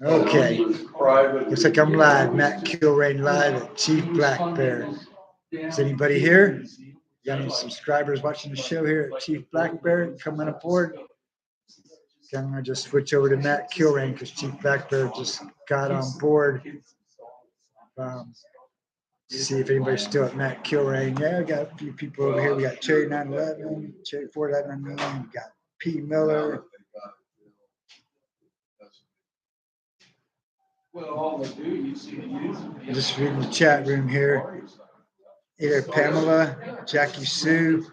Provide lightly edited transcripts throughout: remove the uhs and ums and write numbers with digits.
Okay. Looks like I'm live. Matt Kilrain live at Chief Blackbear. Is anybody here? Got any subscribers watching the show here at Chief Blackbear coming aboard? Okay, I'm going to just switch over to Matt Kilrain because Chief Blackbear just got on board. See if anybody's still at Matt Kilrain. Yeah, we got a few people over here. We got Cherry 911, Cherry 411, we got P. Miller. I'm just reading the chat room here. Hey there, Pamela, Jackie Sue.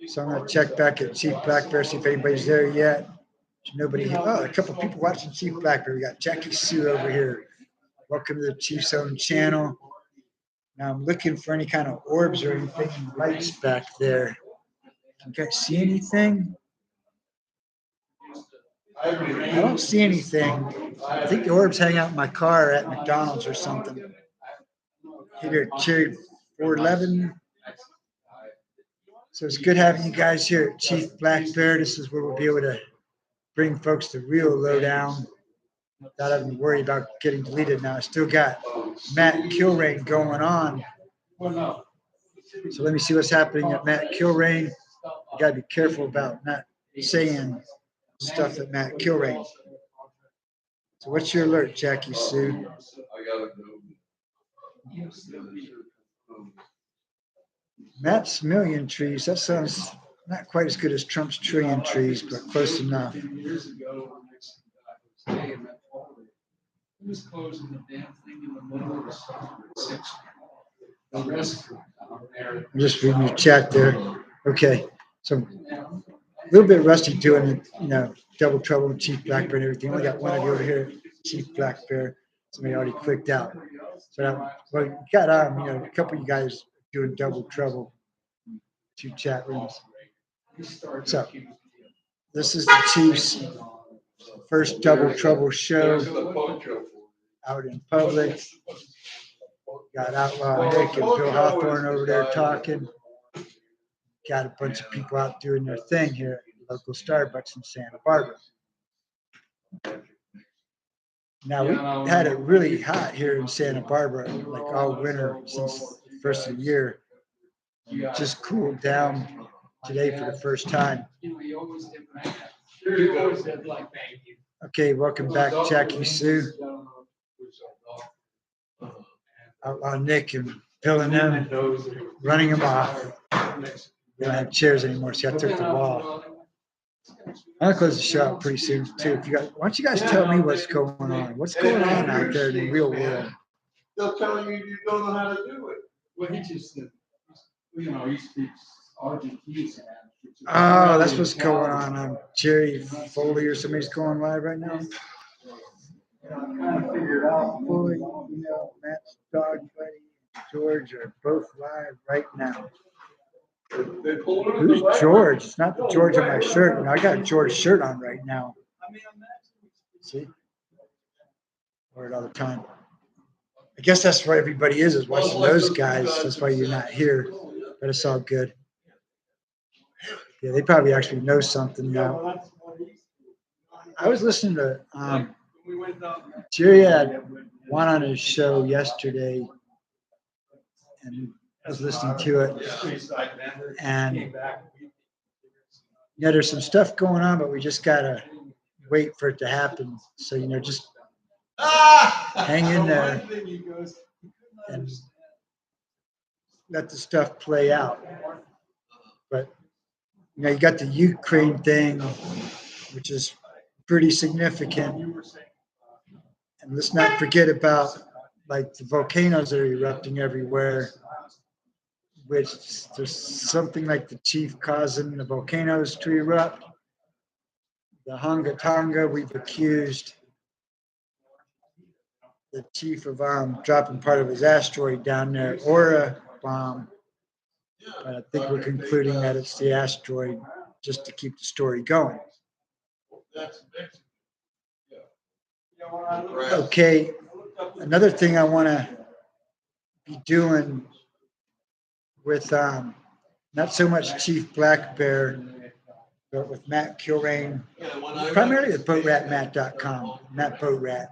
So I'm going to check back at Chief Blackbear, see if anybody's there yet. Nobody. Oh, a couple people watching Chief Blackbear. We got Jackie Sue over here. Welcome to the Chief's own channel. Now I'm looking for any kind of orbs or anything, lights back there. Can you guys see anything? I don't see anything. I think the orbs hang out in my car at McDonald's or something. Hey there, Cherry 411. So it's good having you guys here at Chief Blackbear. This is where we'll be able to bring folks the real lowdown without having to worry about getting deleted. Now I still got Matt Kilrain going on. So let me see what's happening at Matt Kilrain. You gotta be careful about not saying stuff at Matt Kilrain. So what's your alert, Jackie Sue? Matt's million trees. That sounds not quite as good as Trump's trillion trees, but close enough. I'm just reading your chat there. Okay, so a little bit rusty doing it, double trouble with Chief Blackbear and everything. Only got one of you over here, Chief Blackbear. Somebody already clicked out. So well, you got a couple of you guys doing double trouble. Two chat rooms. So this is the Chief's first double trouble show out in public. Got Outlaw Nick and Bill Hawthorne over there talking. Got a bunch of people out doing their thing here at the local Starbucks in Santa Barbara. Now, we had it really hot here in Santa Barbara, like all winter since the first of the year. It just cooled down today for the first time. Okay, welcome back, Jackie Sue. Outlaw Nick and Bill and them running them off. We don't have chairs anymore, so I took the wall. I'm gonna close the show out pretty soon too. Why don't you guys tell me what's going on? What's going on out there in the real world? They're telling you don't know how to do it. Well, he just, he speaks Argentine. Oh, that's what's going on. Jerry Foley or somebody's going live right now. I'm trying to figure it out. Foley, Matt's dog buddy, and George are both live right now. Who's George? It's not the George on my shirt. I got a George shirt on right now. See? Wear it all the time. I guess that's why everybody is watching those guys. That's why you're not here. But it's all good. Yeah, they probably actually know something now. I was listening to Jerry had one on his show yesterday, and I was listening to it. And there's some stuff going on, but we just gotta wait for it to happen. So just hang in there and let the stuff play out. But you got the Ukraine thing, which is pretty significant. And let's not forget about the volcanoes that are erupting everywhere, which there's something like the chief causing the volcanoes to erupt. The Hunga Tonga, we've accused the chief of dropping part of his asteroid down there, Aura bomb. But I think we're concluding that it's the asteroid just to keep the story going. Okay, another thing I want to be doing with not so much Chief Blackbear, but with Matt Kilrain, primarily with BoatRatMatt.com, Matt Boatrat.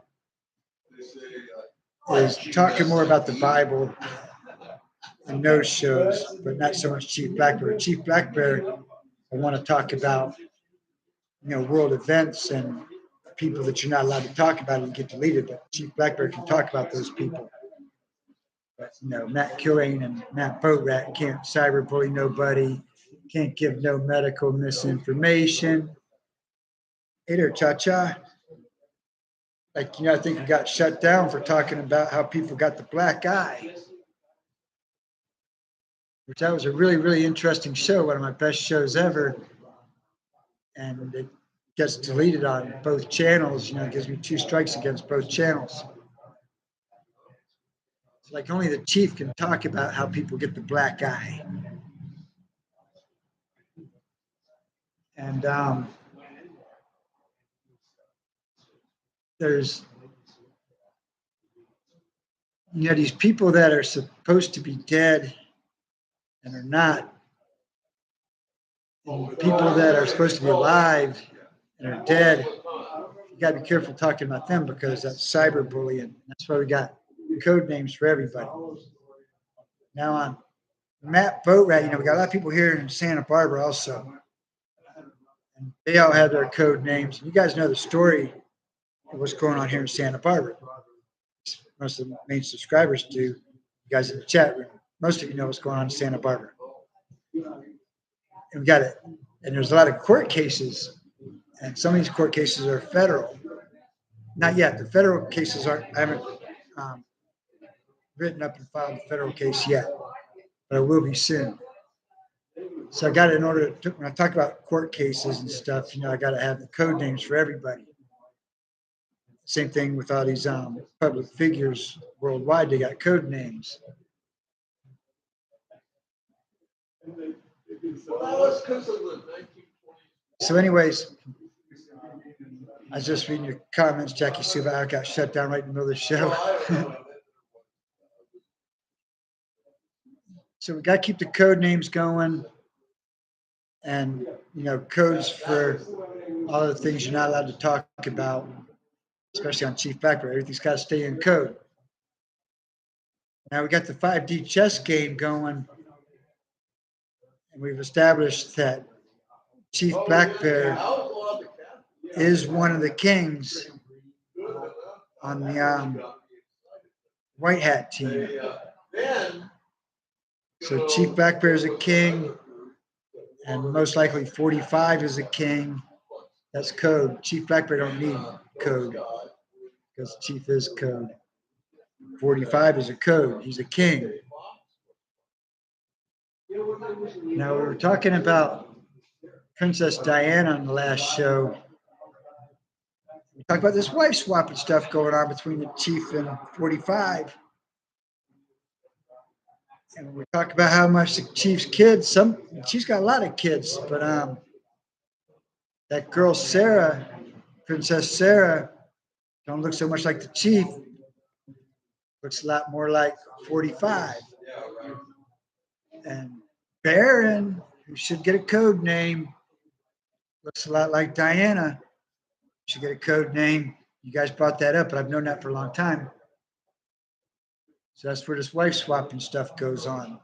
is talking more about the Bible in those shows, but not so much Chief Blackbear. Chief Blackbear, I want to talk about, world events and people that you're not allowed to talk about and get deleted. But Chief Blackbear can talk about those people. But Matt Killian and Matt Boatrat can't cyberbully nobody, can't give no medical misinformation. Hey there, Cha-Cha. Like, I think we got shut down for talking about how people got the black eye, which that was a really, really interesting show, one of my best shows ever. And it gets deleted on both channels, it gives me 2 strikes against both channels. It's like only the chief can talk about how people get the black eye. And there's, these people that are supposed to be dead and are not. And people that are supposed to be alive and are dead, you got to be careful talking about them because that's cyberbullying. That's why we got code names for everybody. Now on Matt Boatrat, we got a lot of people here in Santa Barbara also. And they all have their code names. You guys know the story of what's going on here in Santa Barbara. Most of the main subscribers do. You guys in the chat room, most of you know what's going on in Santa Barbara. And we got it. And there's a lot of court cases, and some of these court cases are federal. Not yet. The federal cases I haven't written up and filed a federal case yet, but I will be soon. So I got it in order to, when I talk about court cases and stuff, I got to have the code names for everybody. Same thing with all these public figures worldwide, they got code names. So anyways, I was just reading your comments, Jackie Suba. I got shut down right in the middle of the show. So we got to keep the code names going, and codes for all the things you're not allowed to talk about, especially on Chief Blackbear. Everything's got to stay in code. Now we got the 5D chess game going, and we've established that Chief Blackbear is one of the kings on the White Hat team. So Chief Blackbear is a king, and most likely 45 is a king. That's code. Chief Blackbear don't need code because Chief is code. 45 is a code. He's a king. Now we were talking about Princess Diana on the last show. We talked about this wife swapping stuff going on between the Chief and 45. And we talk about how much the Chief's kids, she's got a lot of kids, but that girl Sarah, Princess Sarah, don't look so much like the Chief. Looks a lot more like 45. And Baron, who should get a code name, looks a lot like Diana. Should get a code name. You guys brought that up, but I've known that for a long time. So that's where this wife swapping stuff goes on.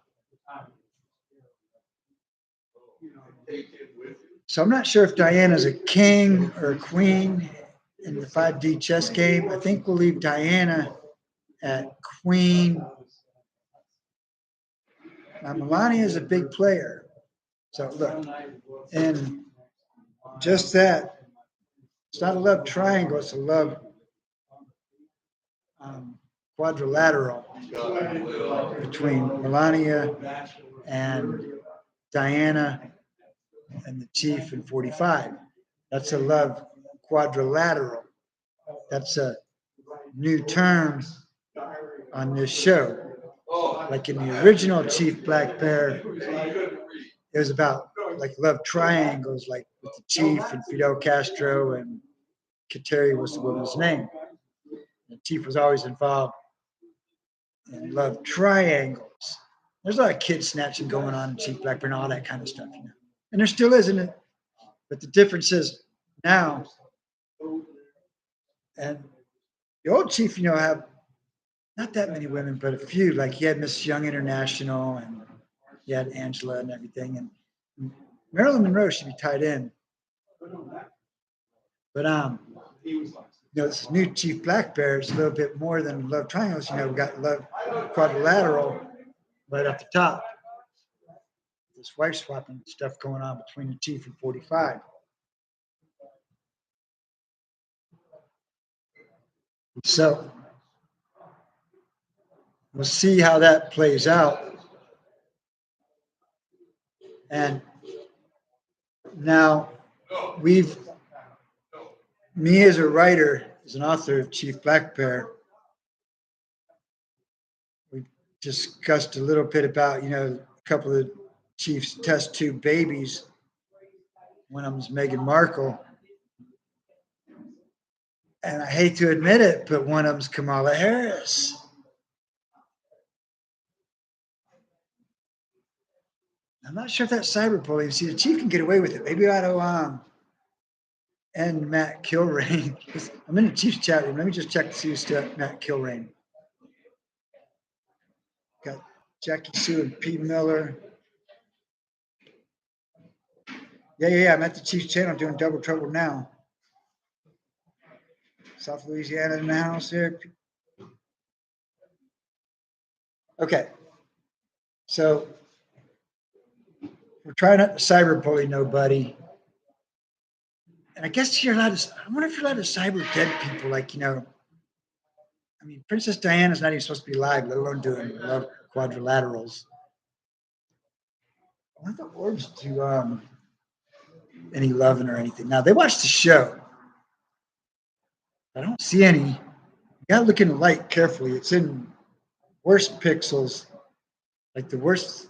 So I'm not sure if Diana's a king or a queen in the 5D chess game. I think we'll leave Diana at queen. Now Melania is a big player. So look, and just that, it's not a love triangle, it's a love quadrilateral between Melania and Diana and the Chief and 45. That's a love quadrilateral. That's a new term on this show. Like in the original Chief Blackbear, it was about like love triangles, like with the Chief and Fidel Castro, and Kateri was the woman's name. The Chief was always involved in love triangles. There's a lot of kid snatching going on in Chief Blackbear and all that kind of stuff, And there still is, isn't it? But the difference is now, and the old Chief, have not that many women, but a few. Like he had Miss Young International, and he had Angela and everything. And Marilyn Monroe should be tied in, but this new Chief Blackbear is a little bit more than love triangles. We got love quadrilateral right up the top. This wife swapping stuff going on between the Chief and 45. So we'll see how that plays out. And now me as a writer, as an author of Chief Blackbear, we discussed a little bit about, a couple of Chief's test tube babies. One of them is Meghan Markle. And I hate to admit it, but one of them's Kamala Harris. I'm not sure if that's cyberbullying. See, the Chief can get away with it. Maybe I ought to end Matt Kilrain. I'm in the Chief's chat room. Let me just check to see who's still at Matt Kilrain. Got Jackie Sue and Pete Miller. Yeah. I'm at the Chief's channel doing Double Trouble now. South Louisiana in the house here. Okay. So we're trying not to cyberbully nobody. And I guess you're allowed to, I wonder if you're allowed to cyber dead people. Like, Princess Diana's not even supposed to be live, let alone doing love quadrilaterals. I wonder if the orbs do any loving or anything. Now, they watch the show. I don't see any. You gotta look in the light carefully. It's in worst pixels, like the worst.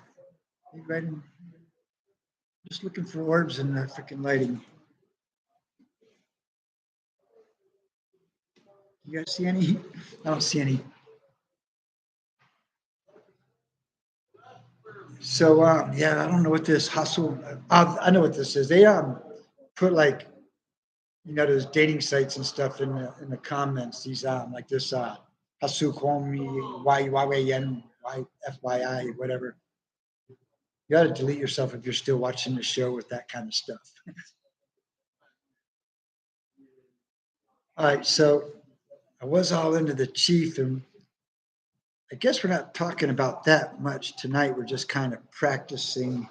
Just looking for orbs in the freaking lighting. You guys see any? I don't see any. So I don't know what this hustle. I know what this is. They put like those dating sites and stuff in the comments. These like this Hasu Komi YYN FYI whatever. You got to delete yourself if you're still watching the show with that kind of stuff. All right, so I was all into the Chief, and I guess we're not talking about that much tonight. We're just kind of practicing.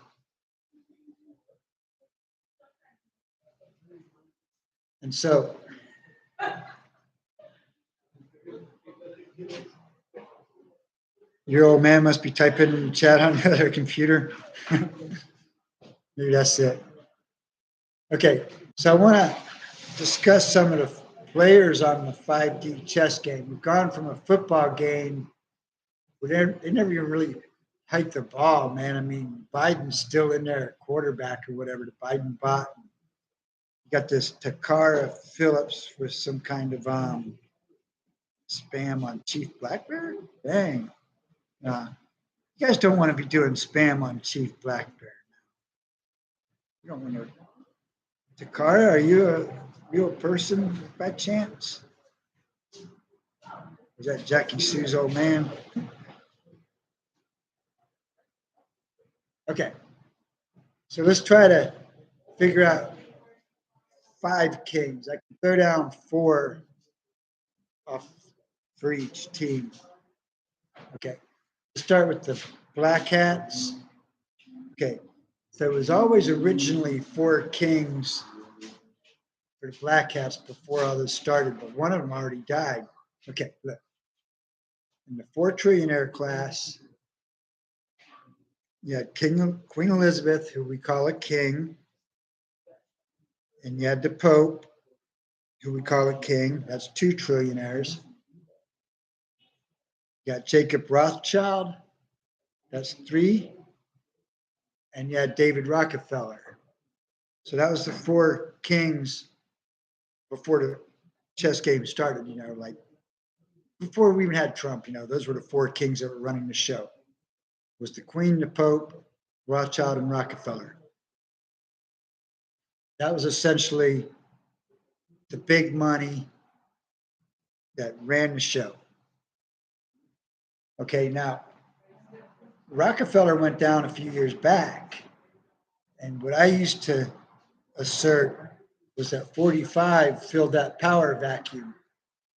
And so your old man must be typing in the chat on the other computer. Maybe that's it. Okay, so I want to discuss some of the players on the 5D chess game. We've gone from a football game where they never even really hiked the ball, man. Biden's still in there at quarterback or whatever, the Biden bot. You got this Takara Phillips with some kind of spam on Chief Blackbear? Dang. You guys don't want to be doing spam on Chief Blackbear. You don't want to. Takara, are you a real person by chance? Is that Jackie Sue's old man? Okay. So let's try to figure out 5 kings. I can throw down 4 off for each team. Okay. Let's start with the Black Hats. Okay. So it was always originally 4 kings for the Black Hats before all this started, but one of them already died. Okay, look. In the 4 trillionaire class, you had Queen Elizabeth, who we call a king, and you had the Pope, who we call a king. That's 2 trillionaires. You got Jacob Rothschild, that's 3, and you had David Rockefeller. So that was the 4 kings before the chess game started, like before we even had Trump, those were the 4 kings that were running the show. It was the Queen, the Pope, Rothschild, and Rockefeller. That was essentially the big money that ran the show. Okay, now Rockefeller went down a few years back, and what I used to assert was that 45 filled that power vacuum.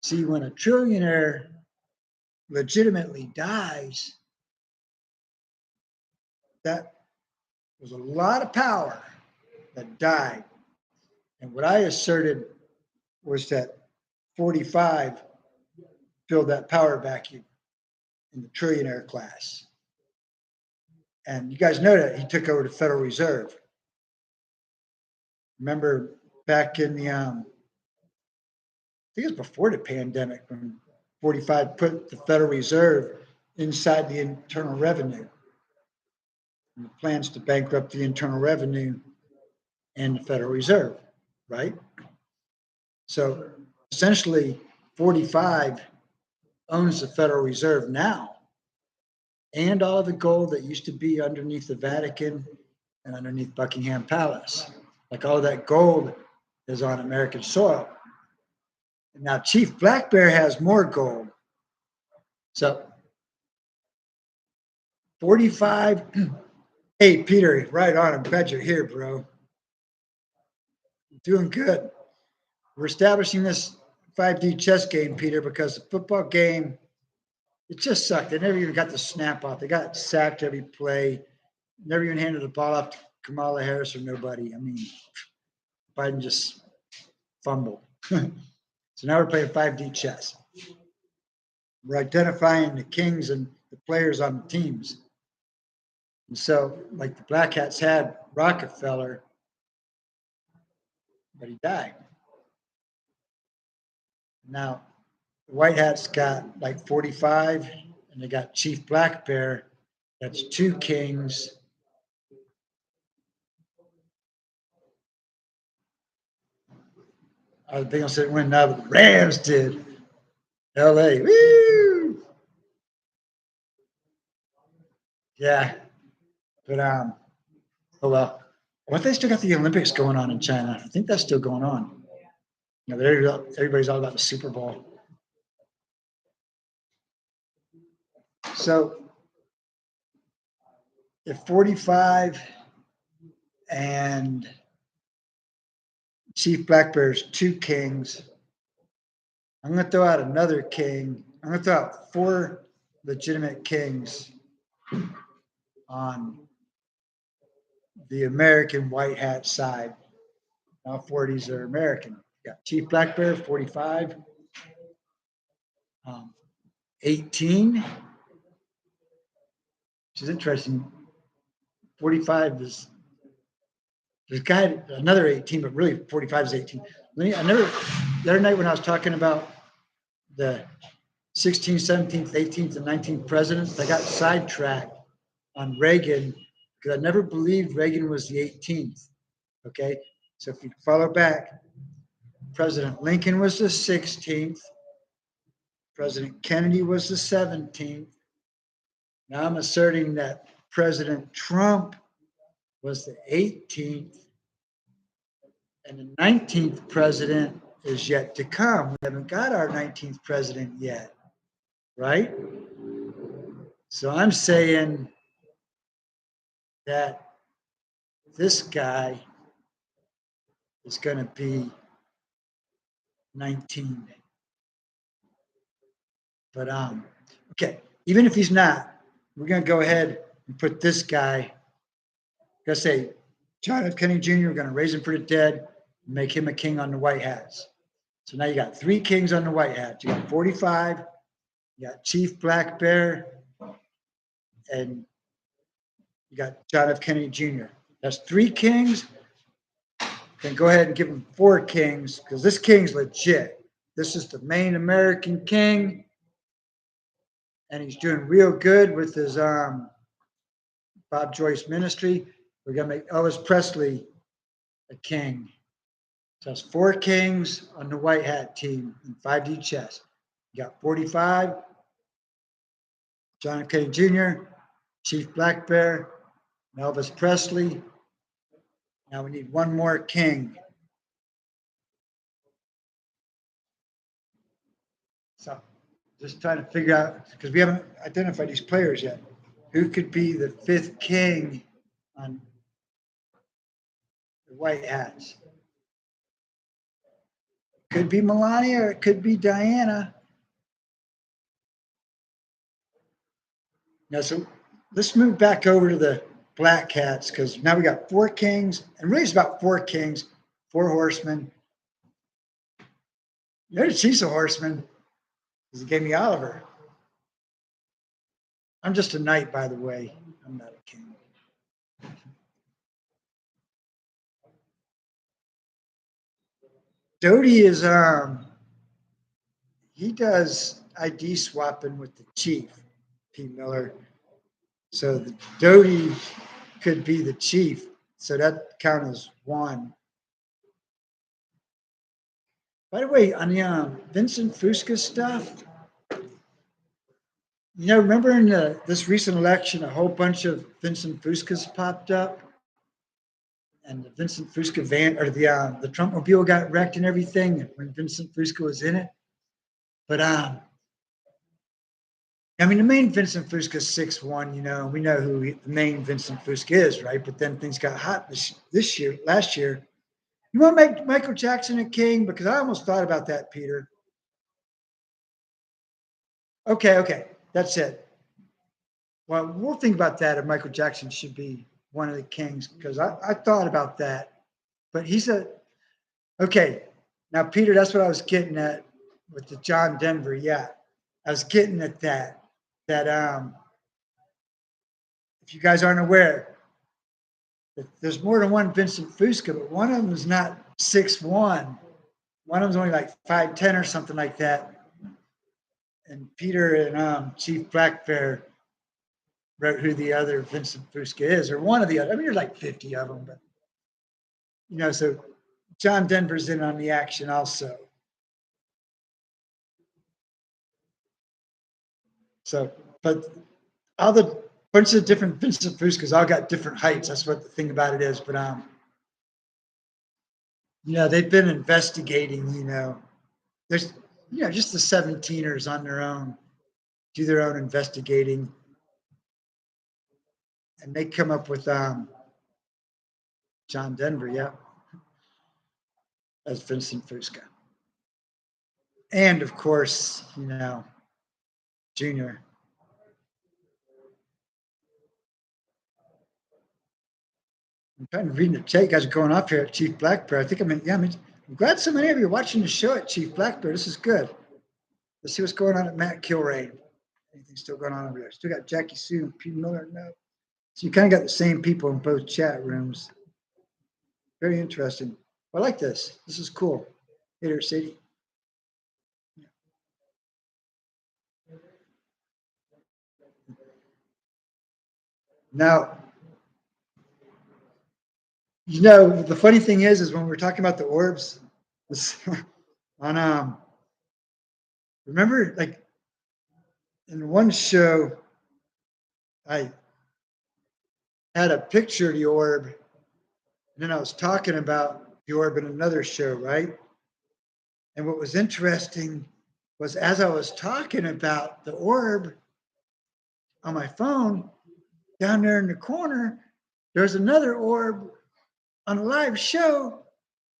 See, when a trillionaire legitimately dies, that was a lot of power that died. And what I asserted was that 45 filled that power vacuum in the trillionaire class. And you guys know that he took over the Federal Reserve. Remember back in the, I think it was before the pandemic when 45 put the Federal Reserve inside the Internal Revenue. And the plans to bankrupt the Internal Revenue and the Federal Reserve, right? So essentially, 45 owns the Federal Reserve now and all the gold that used to be underneath the Vatican and underneath Buckingham Palace. Like all that gold is on American soil. And now Chief Blackbear has more gold. So 45. Hey, Peter, right on. I'm glad you're here, bro. Doing good. We're establishing this 5D chess game, Peter, because the football game, it just sucked. They never even got the snap off. They got sacked every play. Never even handed the ball off to Kamala Harris or nobody. I mean, Biden just fumbled. So now we're playing 5D chess. We're identifying the kings and the players on the teams. And so, like the Black Hats had Rockefeller, but he died. Now, the White Hats got like 45, and they got Chief Blackbear. That's two kings. I was thinking said win now, but the Rams did. LA. Woo! Yeah. But oh well. What they still got the Olympics going on in China? I think that's still going on. You know, everybody's all about the Super Bowl. So if 45 and Chief Blackbear's two kings, I'm going to throw out another king. I'm going to throw out four legitimate kings on the American white hat side. All 40s are American. You got Chief Blackbear, 45. 18, which is interesting. 45 is, there's a guy, another 18, but really 45 is 18. The other night when I was talking about the 16th, 17th, 18th, and 19th presidents, I got sidetracked on Reagan because I never believed Reagan was the 18th. Okay, so if you follow back, President Lincoln was the 16th, President Kennedy was the 17th. Now I'm asserting that President Trump was the 18th, and the 19th president is yet to come. We haven't got our 19th president yet, right? So I'm saying that this guy is going to be 19. But okay, even if he's not, we're going to go ahead and put this guy. Going to say John F. Kennedy Jr. We're going to raise him for the dead, and make him a king on the White Hats. So now you got three kings on the White Hats. You got 45. You got Chief Blackbear, and you got John F. Kennedy Jr. That's three kings. Then go ahead and give him four kings because this king's legit. This is the main American king, and he's doing real good with his Bob Joyce ministry. We're gonna make Elvis Presley a king. So that's four kings on the White Hat team in 5D chess. You got 45, John F. Kennedy Jr., Chief Blackbear, and Elvis Presley. Now we need one more king. So Just trying to figure out, because we haven't identified these players yet. Who could be the fifth king on the white hats? Could be Melania or it could be Diana. Now, so let's move back over to the black hats because now we got 4 kings, and really it's about 4 kings, 4 horsemen. You notice he's a horseman because he gave me Oliver. I'm just a knight, by the way. I'm not a king. Doty is he does ID swapping with the chief, P. Miller. So the Doty could be the chief. So that count as 1. By the way, on the Vincent Fusca stuff, you know, remember in this recent election, a whole bunch of Vincent Fuscas popped up, and the Vincent Fusca van or the Trumpmobile got wrecked and everything when Vincent Fusca was in it. But I mean, the main Vincent Fusca is 6'1". You know, we know who the main Vincent Fusca is, right? But then things got hot last year. You want to make Michael Jackson a king? Because I almost thought about that, Peter. Okay, that's it. Well, we'll think about that if Michael Jackson should be one of the kings, because I thought about that. But he said, okay, now, Peter, that's what I was getting at with the John Denver. Yeah, I was getting at that if you guys aren't aware, there's more than one Vincent Fusca, but one of them is not 6'1". One of them's only like 5'10" or something like that. And Peter and Chief Blackbear wrote who the other Vincent Fusca is, or one of the other. I mean, there's like 50 of them, but you know, so John Denver's in on the action also. So, but all the bunch of different Vincent Fuscas all got different heights. That's what the thing about it is. But you know, they've been investigating. You know, there's just the 17ers on their own do their own investigating, and they come up with John Denver, yeah, as Vincent Fusca, and of course, you know, Junior. I'm trying to read the chat. You guys are going off here at Chief Blackbear. I think I'm glad so many of you are watching the show at Chief Blackbear. This is good. Let's see what's going on at Matt Kilrain. Anything still going on over there? Still got Jackie Sue and Pete Miller. No. So you kind of got the same people in both chat rooms. Very interesting. I like this. This is cool. Hater City. Now, you know, the funny thing is when we're talking about the orbs, this, on remember, like in one show, I had a picture of the orb, and then I was talking about the orb in another show, right? And what was interesting was as I was talking about the orb on my phone, down there in the corner, there's another orb on a live show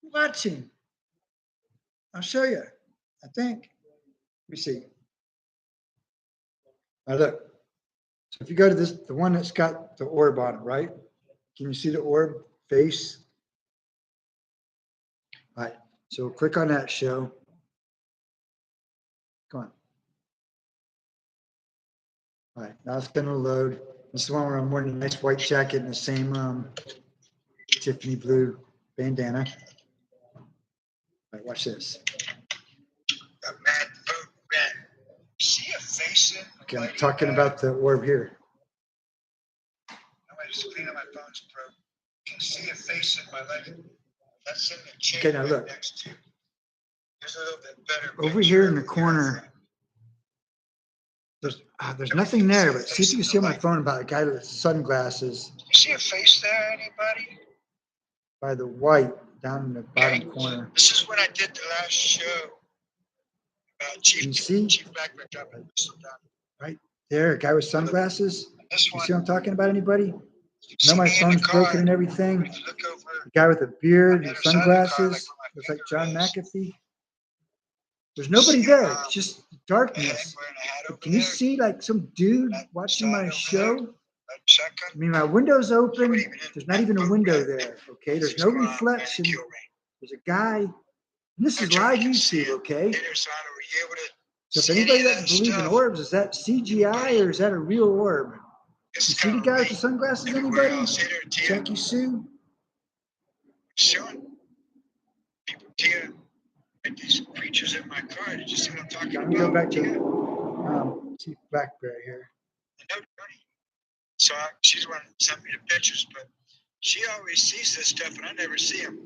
watching. I'll show you, I think. Let me see. Now look. So if you go to this, the one that's got the orb on it, right? Can you see the orb face? All right. So click on that show. Come on. All right. Now it's going to load. This is the one where I'm wearing a nice white jacket and the same Tiffany blue bandana. All right. Watch this. See a face in. Okay, I'm talking about the orb here. I just clean up my phone's broke. You can see a face in my leg. That's in the chair. Okay, now look. Next to. There's a little bit better. Over here in the corner, there's nothing there, but see if you can see on my phone about a guy with sunglasses. You see a face there, anybody? By the white down in the bottom corner. This is when I did the last show. Can you see? Right there, a guy with sunglasses. You see what I'm talking about, anybody? I know my phone's broken and everything. A guy with a beard and sunglasses. Looks like John McAfee. There's nobody there. It's just darkness. But can you see like some dude watching my show? I mean, my window's open. There's not even a window there. Okay. There's no reflection. There's a guy. And this is live YouTube. Okay. So if anybody doesn't believe in orbs, is that CGI or is that a real orb? You see the guy with the sunglasses, anybody? Jackie Sue? These creatures in my car. Did you see what I'm talking about? Let me go back to Chief Blackbear here. So she's the one that sent me the pictures, but she always sees this stuff and I never see them.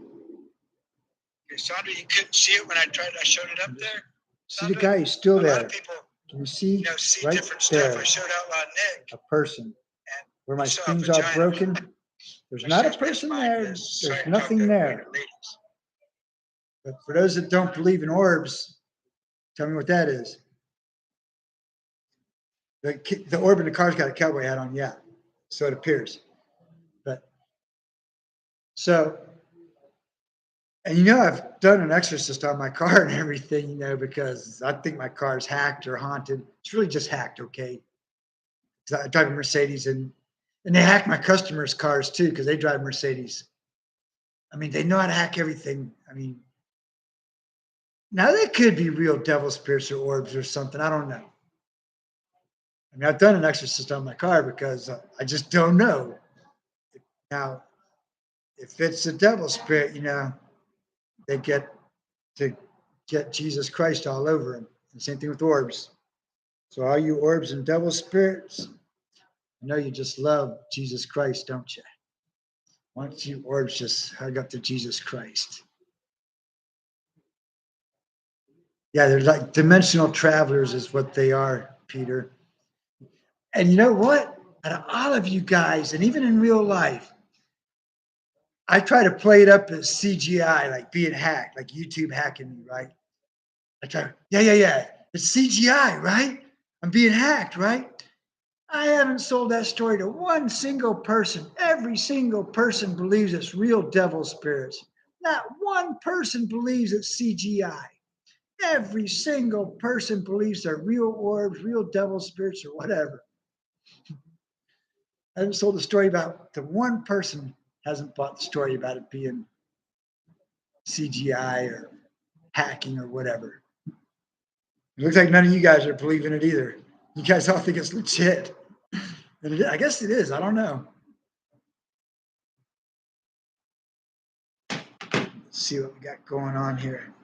Okay, Sandra, you couldn't see it when I showed it up there? See the guy, he's still there. A lot of people, can you see right different there, stuff. I showed Outlaw Nick. A person. Where my screen's all broken. There's not a person there. There's nothing there. But for those that don't believe in orbs, tell me what that is. The orb in the car's got a cowboy hat on, yeah. So it appears. But so, and I've done an exorcist on my car and everything, because I think my car's hacked or haunted. It's really just hacked, okay? Because I drive a Mercedes and they hack my customers' cars too, because they drive Mercedes. I mean, they know how to hack everything. I mean, now they could be real devil spirits or orbs or something. I don't know. I mean, I've done an exorcist on my car because I just don't know. Now, if it's a devil spirit, they get to get Jesus Christ all over them. And same thing with orbs. So all you orbs and devil spirits, I know you just love Jesus Christ, don't you? Why don't you orbs just hug up to Jesus Christ? Yeah, they're like dimensional travelers is what they are, Peter. And you know what? Out of all of you guys, and even in real life, I try to play it up as CGI, like being hacked, like YouTube hacking me, right? I try, yeah. It's CGI, right? I'm being hacked, right? I haven't sold that story to one single person. Every single person believes it's real devil spirits. Not one person believes it's CGI. Every single person believes they're real orbs, real devil spirits, or whatever. I haven't sold a story about the one person hasn't bought the story about it being CGI or hacking or whatever. It looks like none of you guys are believing it either. You guys all think it's legit. And I guess it is. I don't know. Let's see what we got going on here.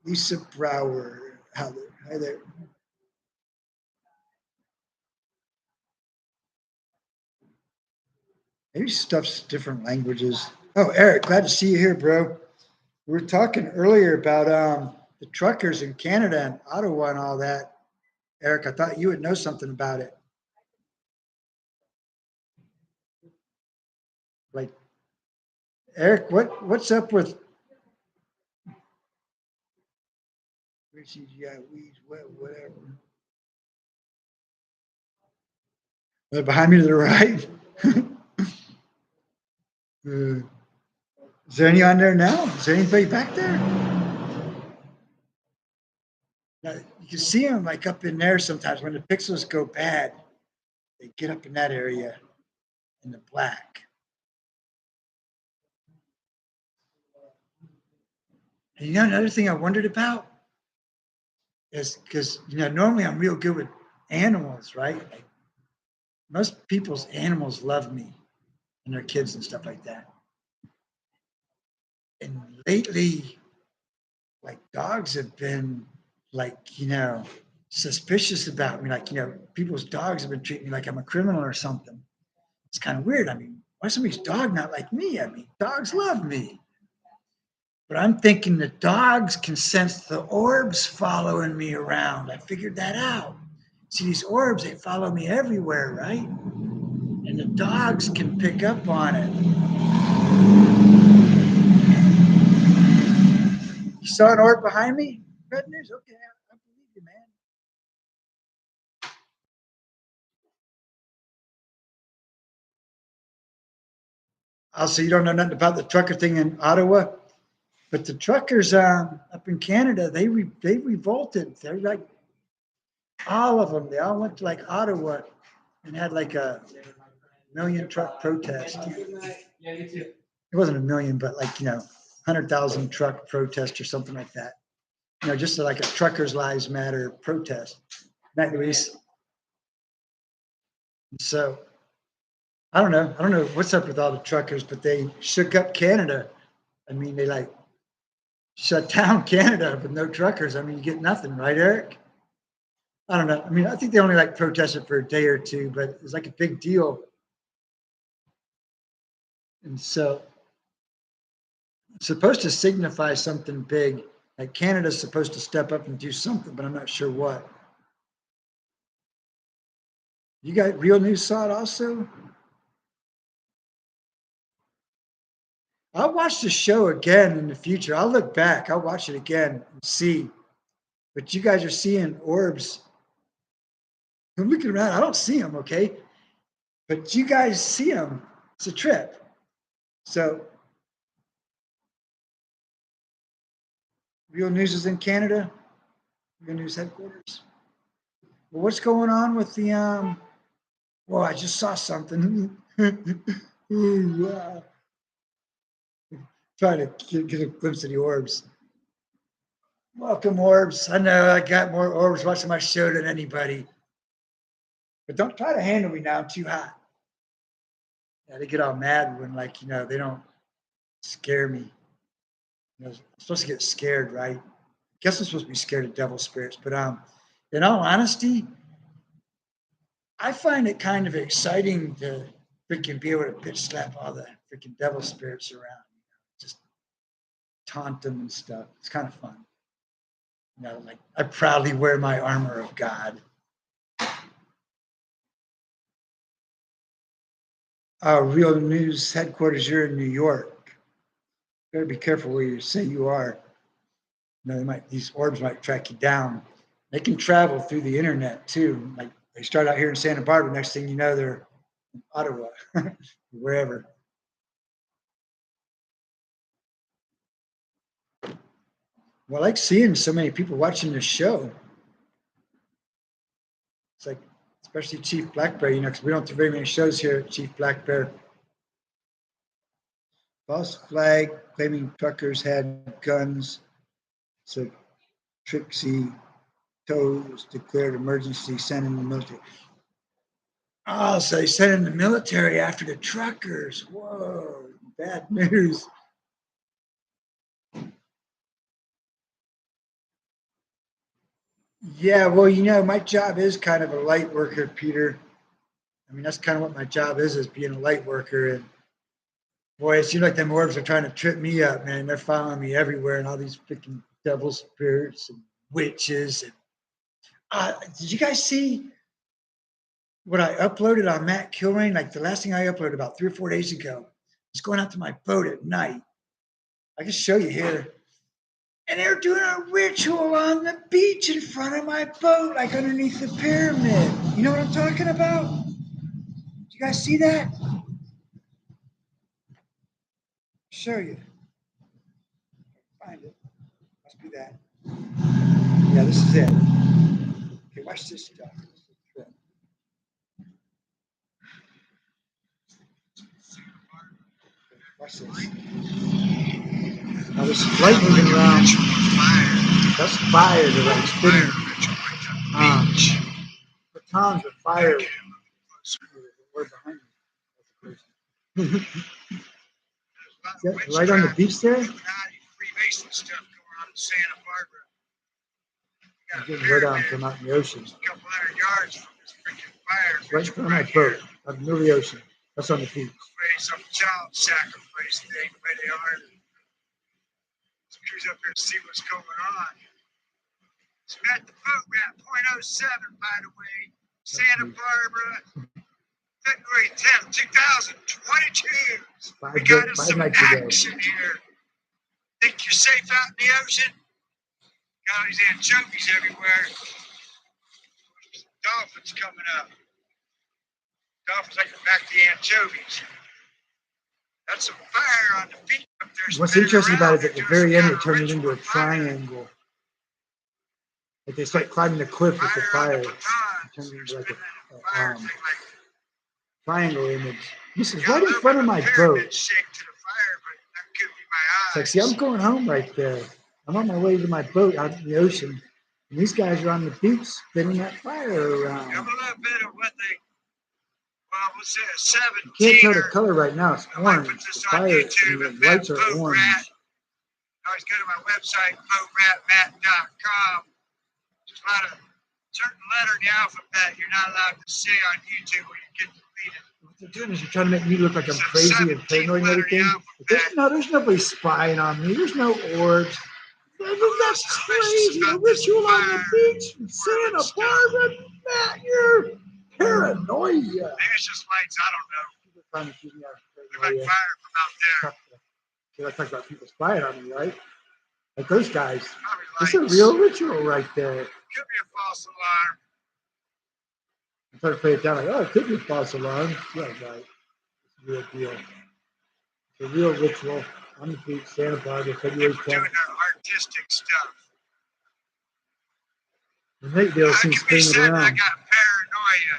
Lisa Brower. Hi there. Maybe stuff's different languages. Oh, Eric, glad to see you here, bro. We were talking earlier about the truckers in Canada and Ottawa and all that. Eric, I thought you would know something about it. Like, Eric, what's up with whatever? They're behind me to the right. Is there any on there now? Is there anybody back there? Now, you can see them like up in there sometimes when the pixels go bad. They get up in that area in the black. And another thing I wondered about is because normally I'm real good with animals, right? Like most people's animals love me and their kids and stuff like that. And lately, like dogs have been like, suspicious about me. Like, people's dogs have been treating me like I'm a criminal or something. It's kind of weird. I mean, why is somebody's dog not like me? I mean, dogs love me. But I'm thinking the dogs can sense the orbs following me around. I figured that out. See, these orbs, they follow me everywhere, right? And the dogs can pick up on it. You saw an orb behind me? Red news. Okay, I believe you, man. Also, you don't know nothing about the trucker thing in Ottawa, but the truckers up in Canada, they revolted. They're like all of them. They all went to like Ottawa and had like a million truck protest. It wasn't a million, but like 100,000 truck protest or something like that. Just like a truckers' lives matter protest. Anyways, so I don't know. I don't know what's up with all the truckers, but they shook up Canada. I mean, they like shut down Canada with no truckers. I mean, you get nothing, right, Eric? I don't know. I mean, I think they only like protested for a day or two, but it was like a big deal. And so it's supposed to signify something big. Like Canada's supposed to step up and do something, but I'm not sure what. You got Real News saw it also? I'll watch the show again in the future. I'll look back. I'll watch it again and see. But you guys are seeing orbs. I'm looking around. I don't see them, okay? But you guys see them. It's a trip. So, Real News is in Canada. Real News headquarters. Well, what's going on with the well, I just saw something. Ooh, trying to get a glimpse of the orbs. Welcome, orbs. I know I got more orbs watching my show than anybody. But don't try to handle me now. I'm too hot. Yeah, they get all mad when, like, they don't scare me. I'm supposed to get scared, right? I guess I'm supposed to be scared of devil spirits. But in all honesty, I find it kind of exciting to freaking be able to bitch slap all the freaking devil spirits around. Just taunt them and stuff. It's kind of fun. Like I proudly wear my armor of God. Real News headquarters, you're in New York. Better be careful where you say you are. These orbs might track you down. They can travel through the internet too. Like they start out here in Santa Barbara. Next thing you know, they're in Ottawa, wherever. Well, I like seeing so many people watching the show. It's like, especially Chief Blackbear, because we don't do very many shows here at Chief Blackbear. False flag claiming truckers had guns. So Trixie Toes declared emergency, sending the military. Oh, so they sent in the military after the truckers. Whoa, bad news. Yeah, well, my job is kind of a light worker, Peter. I mean, that's kind of what my job is being a light worker. And boy, it seems like them orbs are trying to trip me up, man. They're following me everywhere, and all these freaking devil spirits and witches. And did you guys see what I uploaded on Matt Kilrain? Like the last thing I uploaded about 3 or 4 days ago. I was going out to my boat at night. I can show you here. And they're doing a ritual on the beach in front of my boat, like underneath the pyramid. You know what I'm talking about? Do you guys see that? I'll show you. Find it. Must be that. Yeah, this is it. Okay, watch this stuff. Watch this. Now this light moving around. That's fire that like spinning. Batons of fire. We're behind me. Right on the beach there? Freemason stuff going on in Santa Barbara. I'm getting right out from out in the ocean. A couple hundred yards from this freaking fire. Right in front of my boat, out in the middle of the ocean. That's on the beach. Some child sacrifice thing where they are. Some crews up here to see what's going on. So we're at the boat, we're at .07, by the way. Santa Barbara, February 10th, 2022. We got us some action here. Think you're safe out in the ocean? Got all these anchovies everywhere. Dolphins coming up. Dolphins like to back the anchovies. That's some fire on the beach up there. What's spinning interesting about it around. is at the They're very doing end, some it kind turned of it into a ritual fire. triangle. Like they start climbing the cliff with the Fire fire. on the It batons. turned They're into like spinning a the fire thing like triangle image. This is got a right in little front bit of of my a boat. pyramid shape to the fire, but that could be my It's like, eyes. see, I'm going home right there. I'm on my way to my boat out in the ocean. And these guys are on the beach spinning that fire You around. have a little bit of what they, well, what's it, a You can't 17 tell the or color right now. It's I might orange. put this The on fire, YouTube the and lights that are boat orange. rat. Always go to my website, boatratmatt.com. There's a lot of certain letter in the alphabet you're not allowed to say on YouTube when you get deleted. What they're doing is they're trying to make me look like I'm It's a crazy and 17th paranoid and letter in the everything. But alphabet. there's nobody spying on me. There's no orbs. That's crazy. A about this ritual on the fire beach in swirling Santa stuff. Barbara. Matt, you're paranoia. Maybe it's just lights, I don't know. People trying to keep me out of Look like paranoia. fire from out there. So I talk about people spying on me, right? Like those guys. Probably It's a lights. real ritual right there. Could be a false alarm. I'm trying to play it down like, oh, it could be a false alarm. Yeah, right. It's a real deal. It's a real ritual on the beach, Santa Barbara, February People doing 10th. their artistic stuff. The night they'll That see could be spinning said that I around. got paranoia.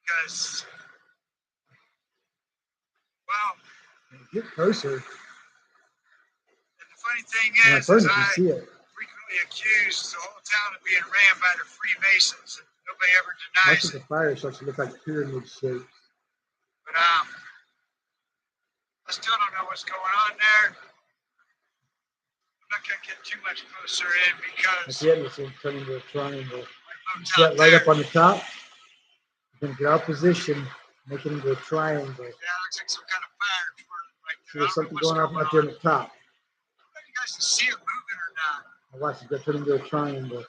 Because, well, Get closer. and the funny thing And my is phone, you can I see it. frequently accuse the whole town of being ran by the Freemasons, and nobody ever Most denies of the it. fire starts to look like pyramid shapes. But I still don't know what's going on there. I'm not gonna get too much closer in At because the end, it's going to turn into a triangle. my boat's See out that light there. up on the top? You're going to get out of position, make it into a triangle. Yeah, it looks like some kind of fire twirling right See, there. I there's don't know something what's going on going up there on on. the top. I don't know if you guys can see it moving or not. Now watch, it's going to turn into a triangle.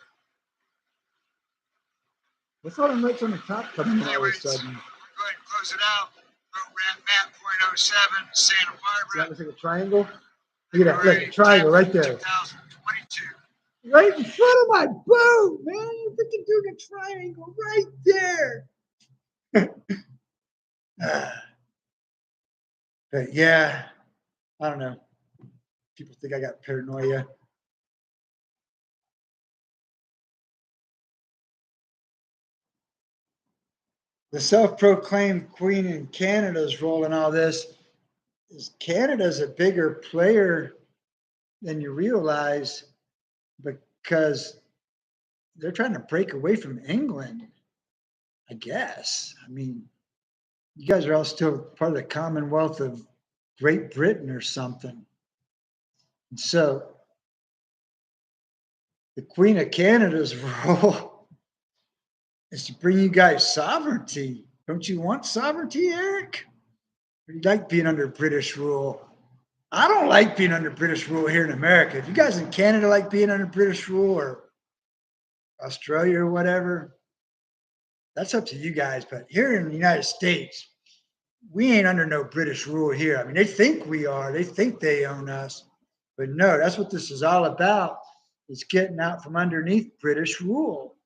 What's all the lights on the top coming in all of a Anyways, sudden? we're going to close it out. Boat Rat Matt 0.07, Santa Does that Barbara, look like a triangle? Look at that, look, February a triangle 10th, right there. 2022. Right in front of my boat, man. You're freaking doing a triangle right there. But yeah, I don't know. People think I got paranoia. The self-proclaimed queen in Canada is rolling all this. Canada's a bigger player than you realize because they're trying to break away from England, I guess. I mean, you guys are all still part of the Commonwealth of Great Britain or something. And so the Queen of Canada's role is to bring you guys sovereignty. Don't you want sovereignty, Eric? Or do you like being under British rule? I don't like being under British rule here in America. If you guys in Canada like being under British rule or Australia or whatever, that's up to you guys. But here in the United States, we ain't under no British rule here. I mean, they think we are. They think they own us. But no, that's what this is all about. It's getting out from underneath British rule.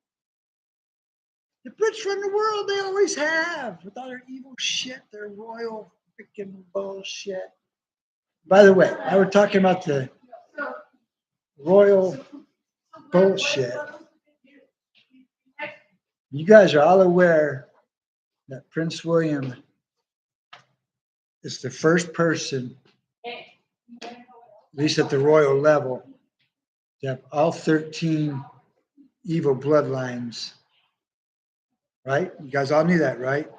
The Brits run the world. They always have. With all their evil shit, their royal freaking bullshit. By the way, I was talking about the royal bullshit. You guys are all aware that Prince William is the first person, at least at the royal level, to have all 13 evil bloodlines. Right? You guys all knew that, right?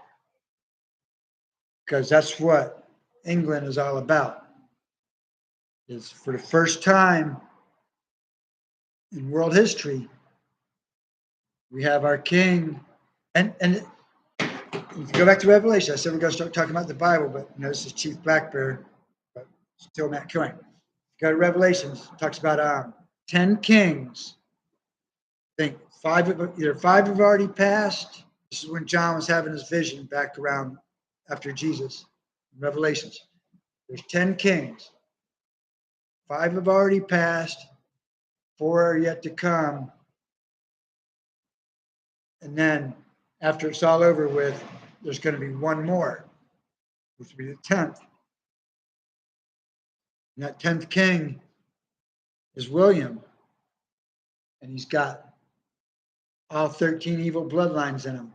Because that's what England is all about. Is for the first time in world history, we have our king. And if you go back to Revelation, I said we're going to start talking about the Bible, but you know, this is Chief Blackbear, but still Matt Cohen. Go to Revelations, it talks about 10 kings. I think either five have already passed. This is when John was having his vision back around after Jesus. Revelations. There's 10 kings. 5 have already passed. 4 are yet to come. And then after it's all over with, there's going to be one more, which will be the 10th. And that 10th king is William. And he's got all 13 evil bloodlines in him.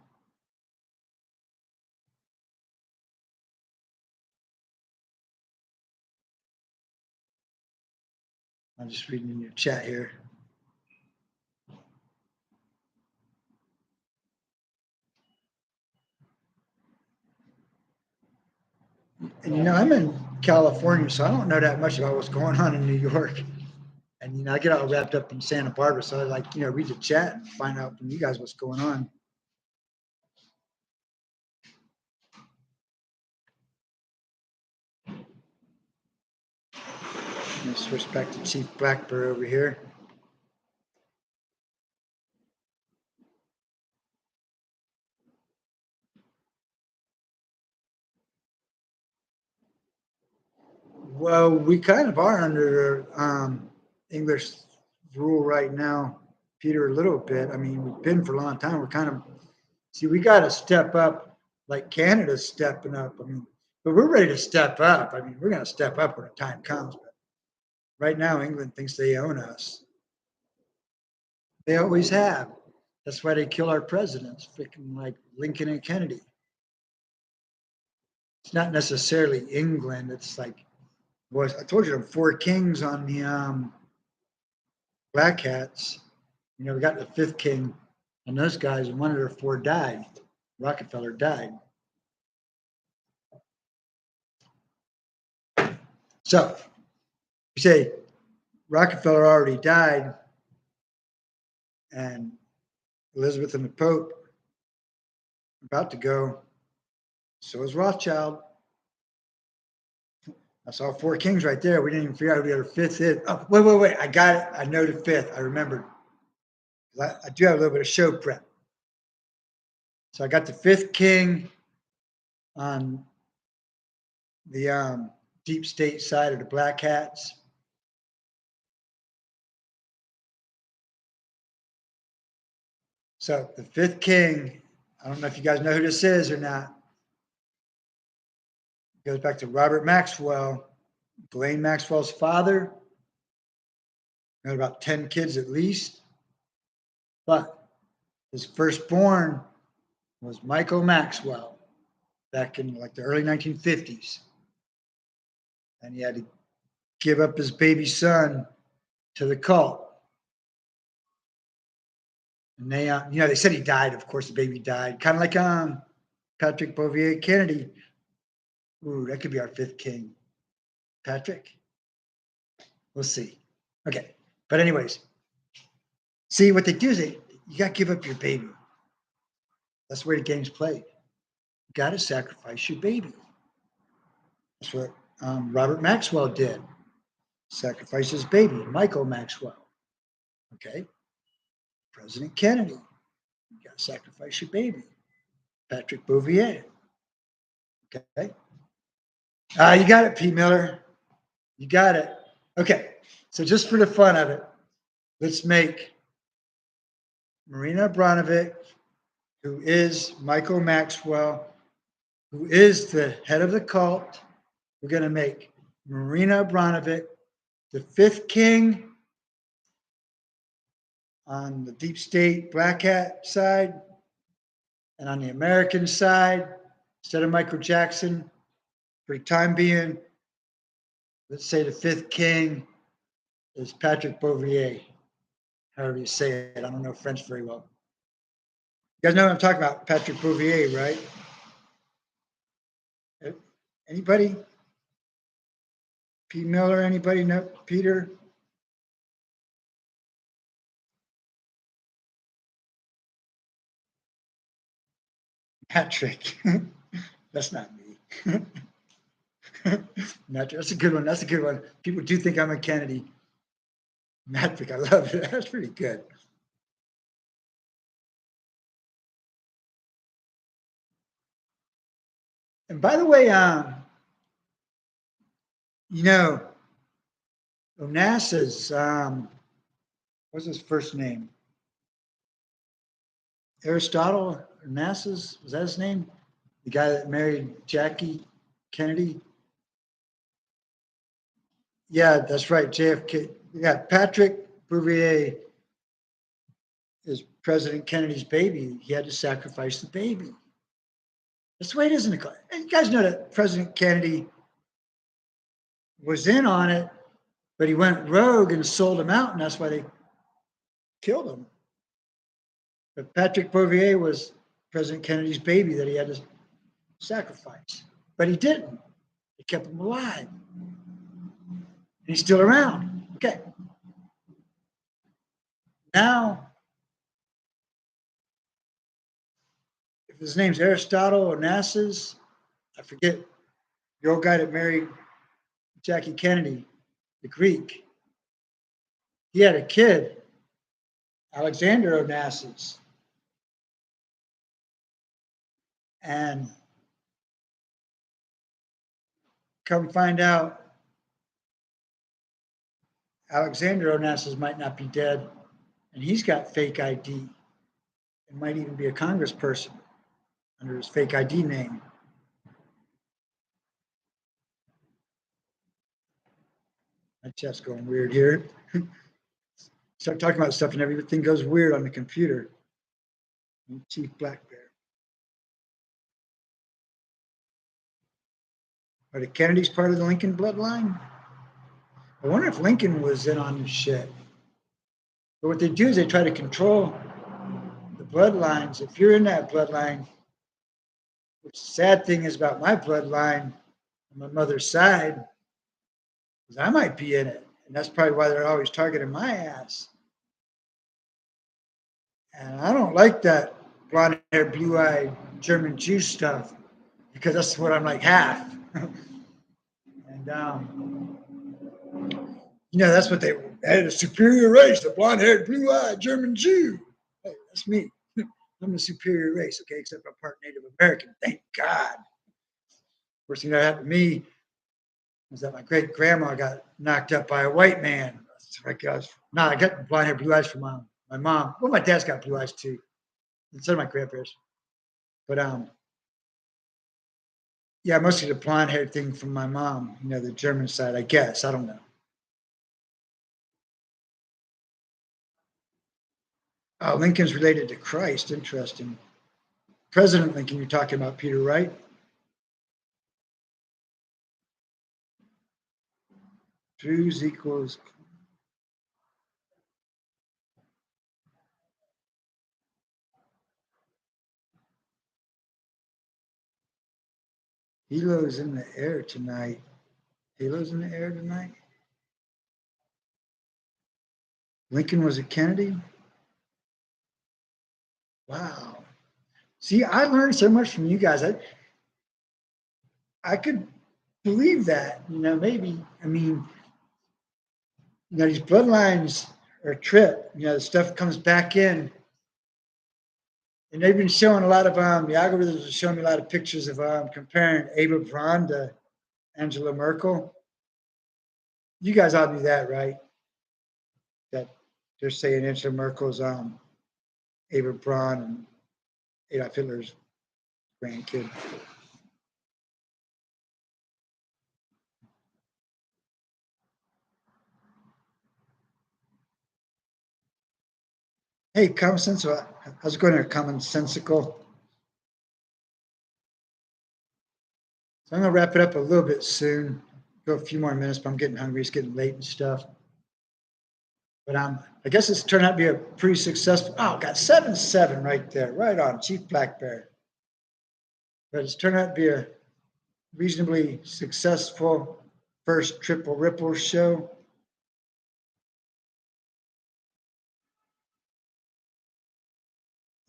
I'm just reading in your chat here. And you know, I'm in California, so I don't know that much about what's going on in New York. And you know, I get all wrapped up in Santa Barbara, so I like, you know, read the chat and find out from you guys what's going on. Let's switch back to Chief Blackbear over here. Well, we kind of are under English rule right now, Peter, a little bit. I mean, we've been for a long time. We're kind of, see, we got to step up like Canada's stepping up. I mean, but we're ready to step up. I mean, we're going to step up when the time comes. But right now, England thinks they own us. They always have. That's why they kill our presidents, freaking like Lincoln and Kennedy. It's not necessarily England. It's like, was I told you the 4 kings on the Black Hats. You know, we got the 5th king and those guys, and one of their 4 died. Rockefeller died. So you say Rockefeller already died, and Elizabeth and the Pope about to go. So is Rothschild. That's all 4 kings right there. We didn't even figure out who the other 5th is. Oh, wait. I got it. I know the 5th. I remembered. I do have a little bit of show prep. So I got the 5th king on the deep state side of the Black Hats. So the 5th king, I don't know if you guys know who this is or not. It goes back to Robert Maxwell, Ghislaine Maxwell's father. Had about 10 kids at least. But his firstborn was Michael Maxwell back in like the early 1950s. And he had to give up his baby son to the cult. And they, you know, they said he died. Of course, the baby died. Kind of like Patrick Bouvier Kennedy. Ooh, that could be our 5th king. Patrick? We'll see. Okay. But anyways, see what they do is you got to give up your baby. That's where the game's played. You got to sacrifice your baby. That's what Robert Maxwell did. Sacrifice his baby, Michael Maxwell. Okay. President Kennedy. You got to sacrifice your baby. Patrick Bouvier. Okay. You got it, Pete Miller. You got it. Okay. So just for the fun of it, let's make Marina Abramovic, who is Michael Maxwell, who is the head of the cult. We're going to make Marina Abramovic the 5th king on the deep state Black Hat side. And on the American side, instead of Michael Jackson, for the time being, let's say the 5th king is Patrick Bouvier, however you say it. I don't know French very well. You guys know what I'm talking about, Patrick Bouvier, right? Anybody? P. Miller, anybody know? Peter? Patrick. That's not me. Patrick, that's a good one. That's a good one. People do think I'm a Kennedy. Patrick, I love it. That's pretty good. And by the way, you know, NASA's What's his first name? Aristotle Onassis, was that his name? The guy that married Jackie Kennedy? Yeah, that's right, JFK. Yeah, Patrick Bouvier is President Kennedy's baby. He had to sacrifice the baby. That's the way it is in the car. And you guys know that President Kennedy was in on it, but he went rogue and sold him out, and that's why they killed him. But Patrick Bouvier was President Kennedy's baby that he had to sacrifice. But he didn't. They kept him alive. And he's still around. Okay. Now, if his name's Aristotle Onassis, I forget, the old guy that married Jackie Kennedy, the Greek, he had a kid, Alexander Onassis. And come find out, Alexander Onassis might not be dead, and he's got fake ID and might even be a congressperson under his fake ID name. My chat's going weird here. Start talking about stuff and everything goes weird on the computer. Chief Blackbear. Are the Kennedys part of the Lincoln bloodline? I wonder if Lincoln was in on this shit. But what they do is they try to control the bloodlines. If you're in that bloodline, which the sad thing is about my bloodline on my mother's side, is I might be in it. And that's probably why they're always targeting my ass. And I don't like that blonde hair, blue eyed German Jew stuff because that's what I'm like half. And, that's what they had, a superior race, the blonde haired, blue eyed German Jew. Hey, that's me. I'm the superior race, okay, except I'm part Native American. Thank God. First thing that happened to me was that my great grandma got knocked up by a white man. I got blonde hair, blue eyes from my mom. Well, my dad's got blue eyes too. And so do my grandparents. But yeah, mostly the blonde hair thing from my mom, the German side, I guess. I don't know. Lincoln's related to Christ. Interesting. President Lincoln, you're talking about, Peter, right? Jews equals. Halo's in the air tonight. Halo's in the air tonight. Lincoln was a Kennedy? Wow. See, I learned so much from you guys. I could believe that, maybe. I mean, these bloodlines are a trip. The stuff comes back in. And they've been showing a lot of, the algorithms are showing me a lot of pictures of comparing Ava Braun to Angela Merkel. You guys all knew that, right? That they're saying Angela Merkel's Ava Braun and Adolf Hitler's grandkid. Hey, Common Sense, how's it going there, Common Sensical? So I'm going to wrap it up a little bit soon. Go a few more minutes, but I'm getting hungry. It's getting late and stuff. But I guess it's turned out to be a pretty successful. Oh, got 7-7 right there, right on, Chief Blackbear. But it's turned out to be a reasonably successful first Triple Ripple show.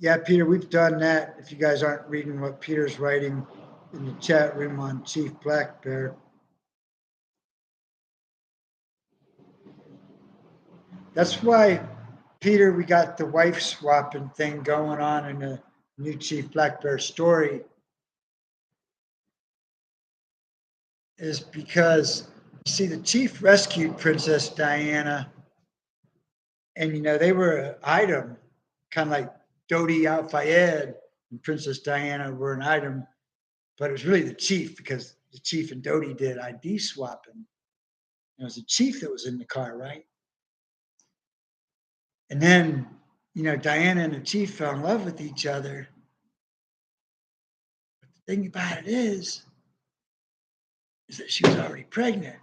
Yeah, Peter, we've done that. If you guys aren't reading what Peter's writing in the chat room on Chief Blackbear. That's why, Peter, we got the wife swapping thing going on in the new Chief Blackbear story. Is because, you see, the chief rescued Princess Diana And, they were an item, kind of like Dodi Al Fayed and Princess Diana were an item, but it was really the chief because the chief and Dodi did ID swapping. It was the chief that was in the car, right? And then, Diana and the chief fell in love with each other. But the thing about it is that she was already pregnant.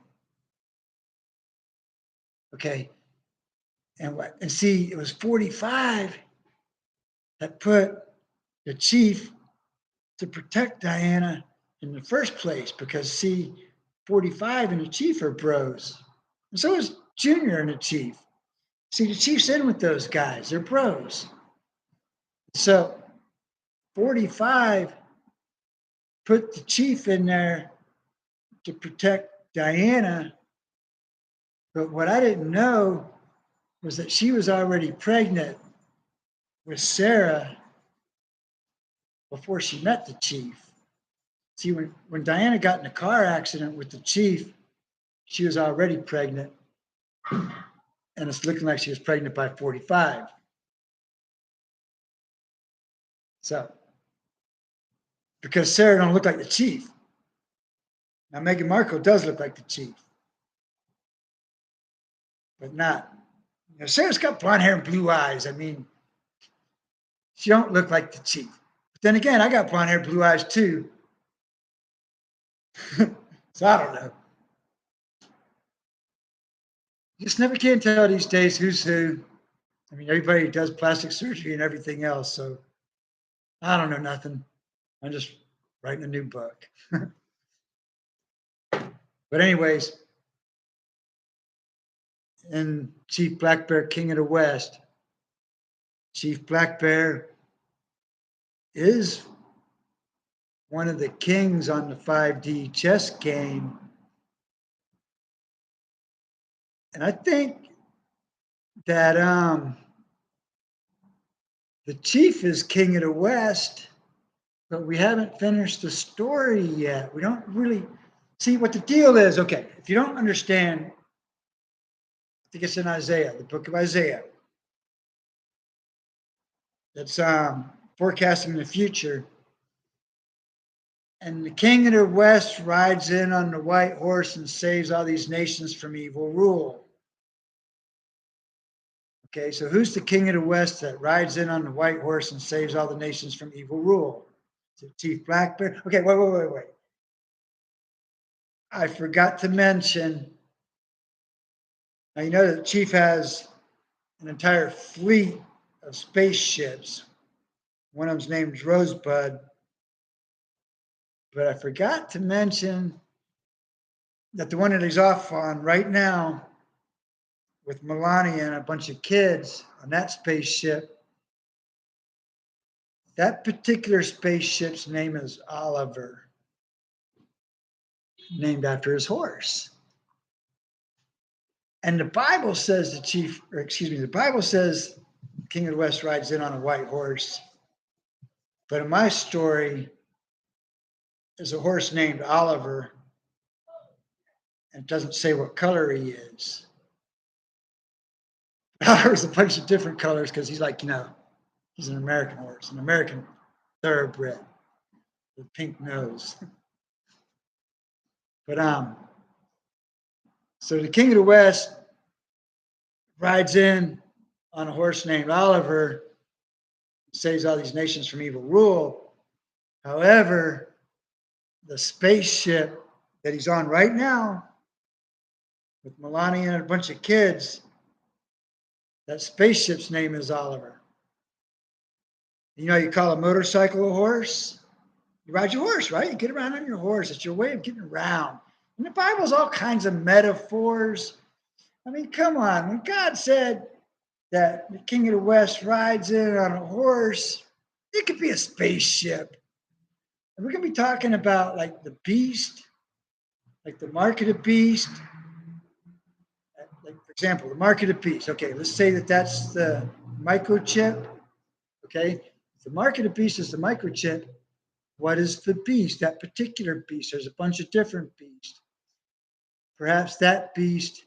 Okay. And see, it was 45 that put the chief to protect Diana in the first place because, see, 45 and the chief are bros. And so is Junior and the chief. See, the chief's in with those guys. They're bros. So 45 put the chief in there to protect Diana. But what I didn't know was that she was already pregnant with Sarah before she met the chief. See, when Diana got in a car accident with the chief, she was already pregnant. And it's looking like she was pregnant by 45. So, because Sarah don't look like the chief. Now, Meghan Markle does look like the chief, but not. Sarah's got blonde hair and blue eyes. I mean, she don't look like the chief. But then again, I got blonde hair, blue eyes too. So I don't know. You just never can tell these days who's who. I mean, everybody does plastic surgery and everything else. So I don't know nothing. I'm just writing a new book. But anyways, and Chief Blackbear, King of the West. Chief Blackbear is one of the kings on the 5D chess game. And I think that the chief is King of the West, but we haven't finished the story yet. We don't really see what the deal is. Okay, if you don't understand, I think it's in Isaiah, the book of Isaiah. That's forecasting the future. And the king of the west rides in on the white horse and saves all these nations from evil rule. Okay, so who's the king of the west that rides in on the white horse and saves all the nations from evil rule? Is it Chief Blackbear? Okay, wait. I forgot to mention. Now, that the chief has an entire fleet of spaceships. One of them's named Rosebud. But I forgot to mention that the one that he's off on right now with Melania and a bunch of kids on that spaceship, that particular spaceship's name is Oliver, named after his horse. And the Bible says the Bible says King of the West rides in on a white horse. But in my story, there's a horse named Oliver, and it doesn't say what color he is. Oliver's a bunch of different colors because he's like, he's an American horse, an American thoroughbred with pink nose. But so the King of the West rides in on a horse named Oliver, saves all these nations from evil rule. However, the spaceship that he's on right now with Melania and a bunch of kids, that spaceship's name is Oliver. You call a motorcycle a horse? You ride your horse, right? You get around on your horse. It's your way of getting around. And the Bible's all kinds of metaphors. I mean, come on. When God said that the King of the West rides in on a horse, it could be a spaceship. And we're going to be talking about like the beast, like the mark of the beast. Like, for example, the mark of the beast. Okay, let's say that that's the microchip. Okay, if the mark of the beast is the microchip, what is the beast, that particular beast? There's a bunch of different beasts. Perhaps that beast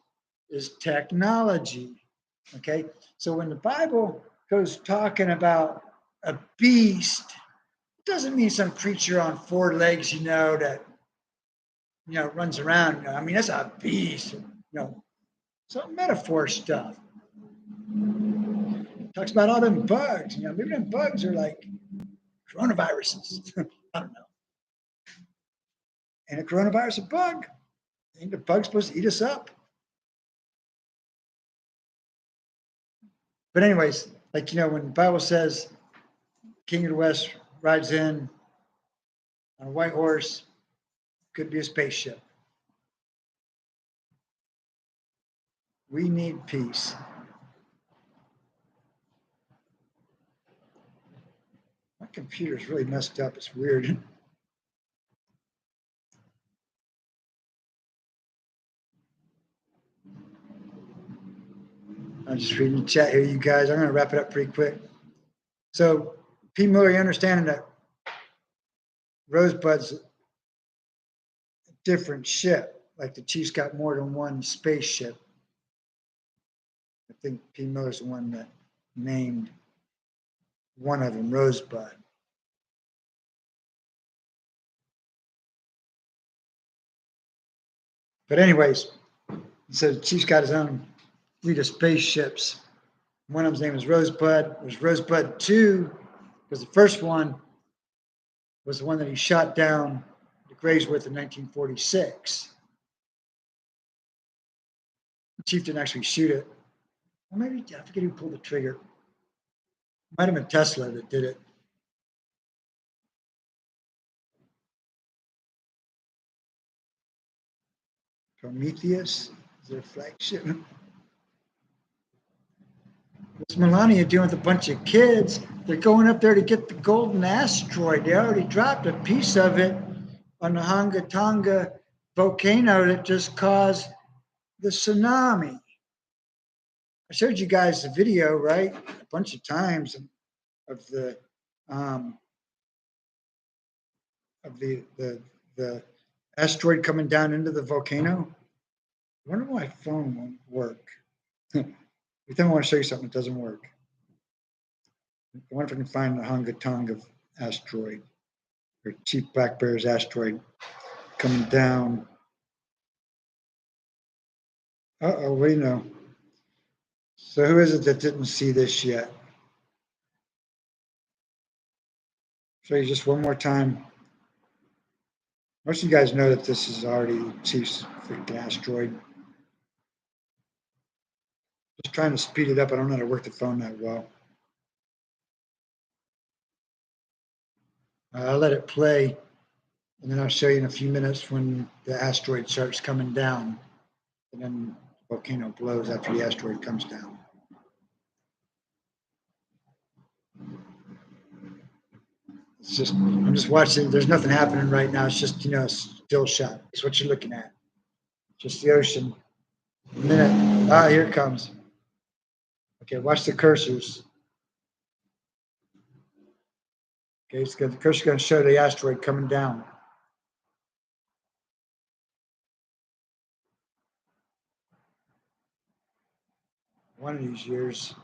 is technology. Okay, so when the Bible goes talking about a beast, it doesn't mean some creature on four legs, that runs around. I mean, that's a beast. Some metaphor stuff. Talks about all them bugs. Maybe them bugs are like coronaviruses. I don't know. And a coronavirus a bug? Ain't the bug supposed to eat us up? But anyways, when the Bible says King of the West rides in on a white horse, could be a spaceship. We need peace. My computer's really messed up. It's weird. I'm just reading the chat here, you guys. I'm going to wrap it up pretty quick. So, P. Miller, you understand that Rosebud's a different ship. Like the Chiefs got more than one spaceship. I think P. Miller's the one that named one of them Rosebud. But anyways, he said the Chief's got his own fleet of spaceships. One of them's name is Rosebud. There's Rosebud 2, because the first one was the one that he shot down the Grays with in 1946. The Chief didn't actually shoot it. Or maybe, I forget who pulled the trigger. Might have been Tesla that did it. Prometheus is their flagship. What's Melania doing with a bunch of kids? They're going up there to get the golden asteroid. They already dropped a piece of it on the Hanga Tonga volcano that just caused the tsunami. I showed you guys the video, right? A bunch of times of the asteroid coming down into the volcano. I wonder why my phone won't work. Every time I want to show you something, it doesn't work. I wonder if I can find the Hanga Tonga asteroid, or Chief Blackbear's asteroid coming down. Uh-oh, what do you know? So who is it that didn't see this yet? Show you just one more time. Most of you guys know that this is already Chief's freaking asteroid. Just trying to speed it up. I don't know how to work the phone that well. I'll let it play, and then I'll show you in a few minutes when the asteroid starts coming down, and then the volcano blows after the asteroid comes down. It's just, I'm just watching. There's nothing happening right now. It's just, a still shot. It's what you're looking at. Just the ocean. A minute. Here it comes. Okay, watch the cursors. Okay, so the cursor's going to show the asteroid coming down. One of these years.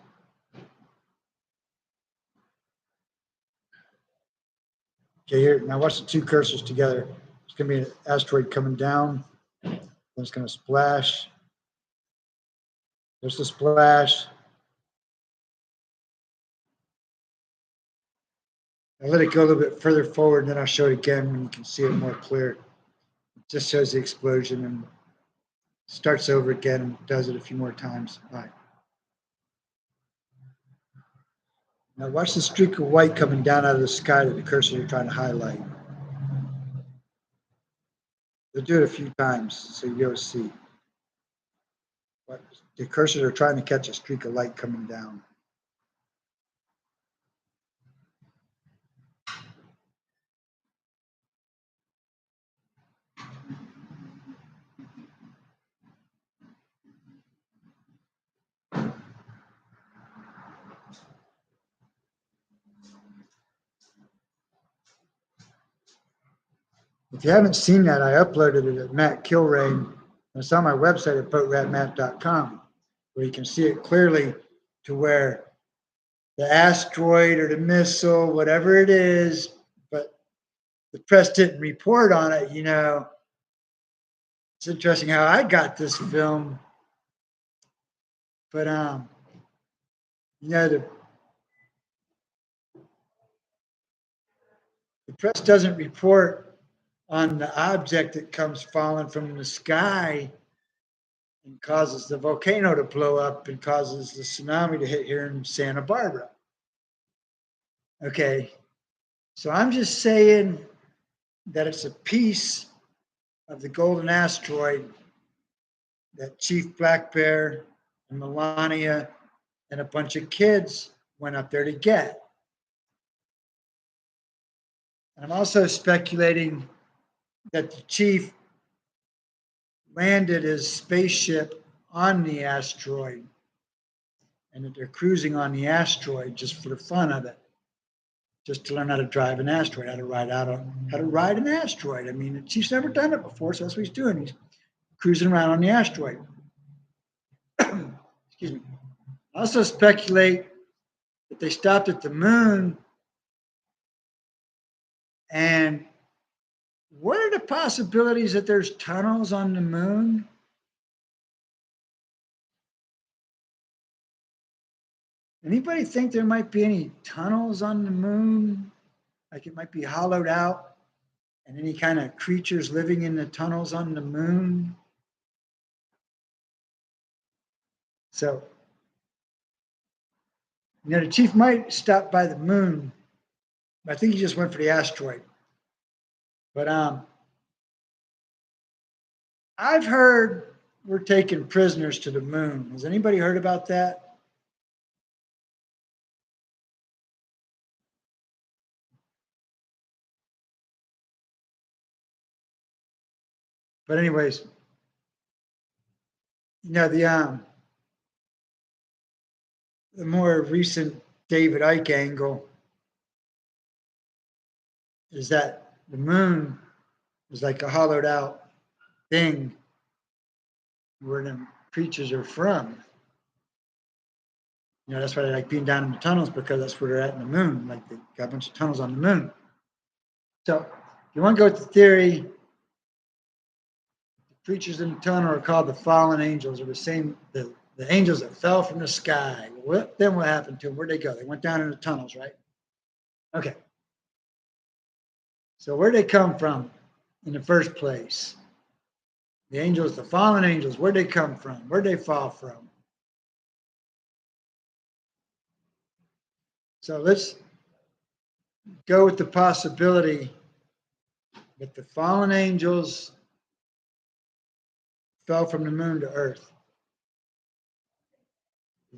Okay, here, now watch the two cursors together. It's going to be an asteroid coming down. Then it's going to splash. There's the splash. I let it go a little bit further forward, and then I'll show it again when you can see it more clear. It just shows the explosion and starts over again and does it a few more times. All right. Now watch the streak of white coming down out of the sky that the cursor are trying to highlight. They'll do it a few times so you'll see. But the cursors are trying to catch a streak of light coming down. If you haven't seen that, I uploaded it at Matt Kilrain. It's on my website at boatratmatt.com. where you can see it clearly to where the asteroid or the missile, whatever it is, but the press didn't report on it, you know. It's interesting how I got this film, but you know, the press doesn't report on the object that comes falling from the sky and causes the volcano to blow up and causes the tsunami to hit here in Santa Barbara. Okay, so I'm just saying that it's a piece of the golden asteroid that Chief Blackbear and Melania and a bunch of kids went up there to get. And I'm also speculating that the chief landed his spaceship on the asteroid and that they're cruising on the asteroid just for the fun of it, just to learn how to drive an asteroid, how to ride an asteroid. I mean, the chief's never done it before, so that's what he's doing. He's cruising around on the asteroid. Excuse me. I also speculate that they stopped at the moon. And what are the possibilities that there's tunnels on the moon? Anybody think there might be any tunnels on the moon? Like it might be hollowed out and any kind of creatures living in the tunnels on the moon? So, you know, the chief might stop by the moon, but I think he just went for the asteroid. But I've heard we're taking prisoners to the moon. Has anybody heard about that? But anyways, you know, the more recent David Icke angle is that the moon is like a hollowed out thing where the creatures are from. You know, that's why they like being down in the tunnels, because that's where they're at in the moon. Like they got a bunch of tunnels on the moon. So if you want to go with the theory, the creatures in the tunnel are called the fallen angels, or the angels that fell from the sky. Then what happened to them? Where'd they go? They went down in the tunnels, right? Okay. So where'd they come from in the first place? The angels, the fallen angels, where'd they come from? Where'd they fall from? So let's go with the possibility that the fallen angels fell from the moon to Earth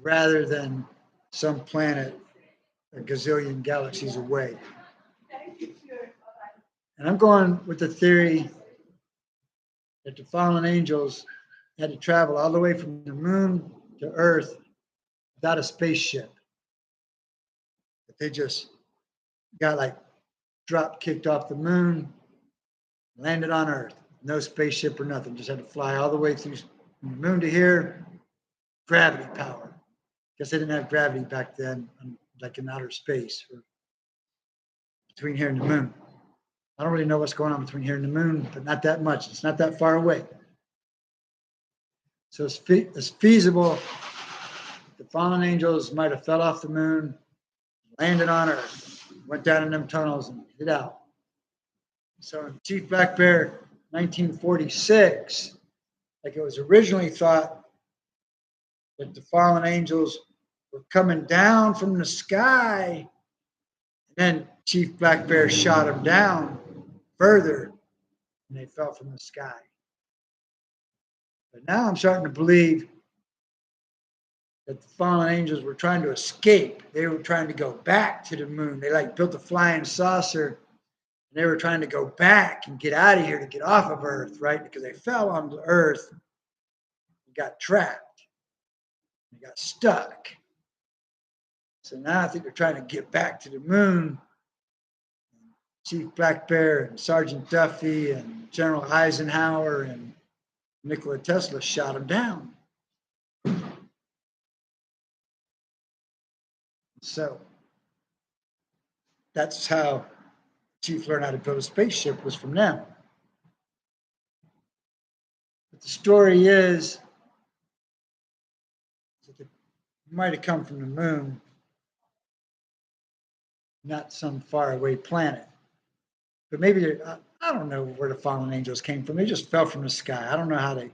rather than some planet a gazillion galaxies away. And I'm going with the theory that the fallen angels had to travel all the way from the moon to Earth without a spaceship. That they just got like drop kicked off the moon, landed on Earth. No spaceship or nothing. Just had to fly all the way through from the moon to here. Gravity power. Guess they didn't have gravity back then, like in outer space or between here and the moon. I don't really know what's going on between here and the moon, but not that much. It's not that far away. So it's feasible the fallen angels might have fell off the moon, landed on Earth, went down in them tunnels and hit out. So in Chief Blackbear 1946, like it was originally thought that the fallen angels were coming down from the sky, and then Chief Blackbear shot them down further, and they fell from the sky. But now I'm starting to believe that the fallen angels were trying to escape. They were trying to go back to the moon. They like built a flying saucer, and they were trying to go back and get out of here to get off of Earth, right? Because they fell onto Earth and got trapped. They got stuck. So now I think they're trying to get back to the moon. Chief Blackbear and Sergeant Duffy and General Eisenhower and Nikola Tesla shot them down. So that's how Chief learned how to build a spaceship, was from them. But the story is that it might have come from the moon, not some faraway planet. But maybe, I don't know where the fallen angels came from. They just fell from the sky. I don't know how they,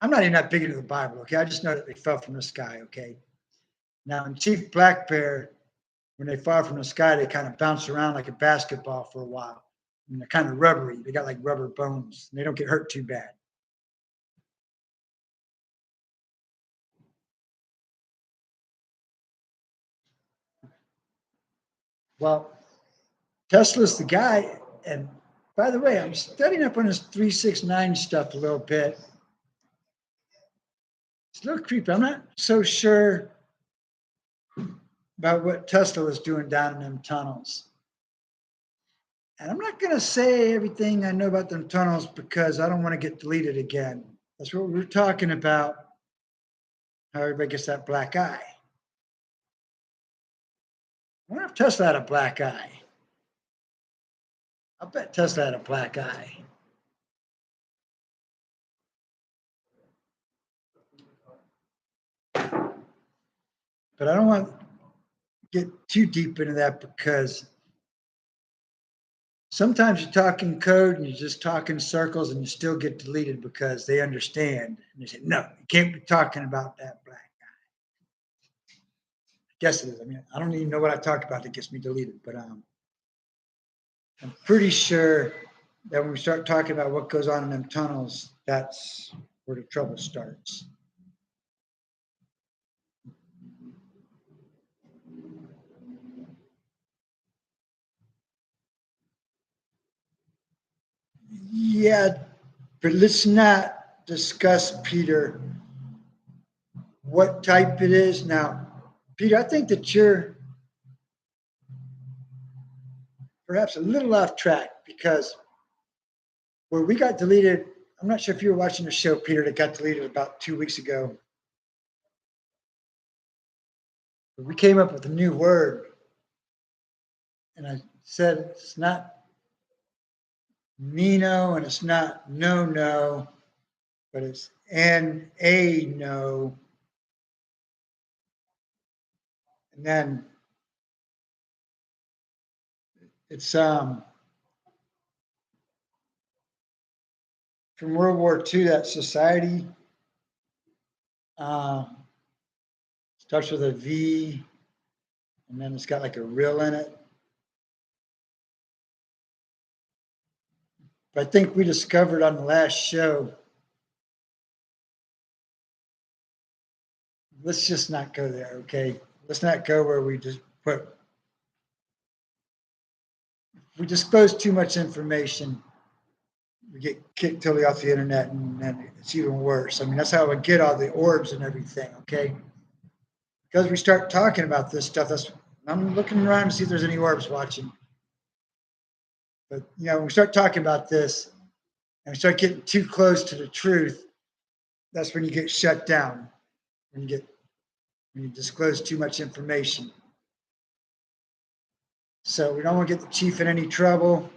I'm not even that big into the Bible, okay? I just know that they fell from the sky, okay? Now, in Chief Blackbear, when they fall from the sky, they kind of bounce around like a basketball for a while. And they're kind of rubbery. They got like rubber bones. And they don't get hurt too bad. Well, Tesla's the guy. And by the way, I'm studying up on this 369 stuff a little bit. It's a little creepy. I'm not so sure about what Tesla was doing down in them tunnels. And I'm not going to say everything I know about them tunnels because I don't want to get deleted again. That's what we're talking about, how everybody gets that black eye. I wonder if Tesla had a black eye. I bet Tesla had a black eye. But I don't want to get too deep into that because sometimes you talk in code and you just talk in circles and you still get deleted because they understand. And they say, no, you can't be talking about that black guy. I guess it is. I mean, I don't even know what I talk about that gets me deleted, but I'm pretty sure that when we start talking about what goes on in them tunnels, that's where the trouble starts. Yeah, but let's not discuss, Peter, what type it is. Now, Peter, I think that you're perhaps a little off track because where we got deleted, I'm not sure if you were watching the show, Peter, that got deleted about 2 weeks ago. But we came up with a new word. And I said it's not Nino and it's not no, but it's no. And then it's from World War II, that society starts with a V, and then it's got like a rill in it. But I think we discovered on the last show, let's just not go there, okay? Let's not go where we just put, we disclose too much information, we get kicked totally off the internet, and then it's even worse. I mean, that's how we get all the orbs and everything, okay? Because we start talking about this stuff, I'm looking around to see if there's any orbs watching. But, you know, when we start talking about this and we start getting too close to the truth, that's when you get shut down, when you disclose too much information. So we don't want to get the chief in any trouble.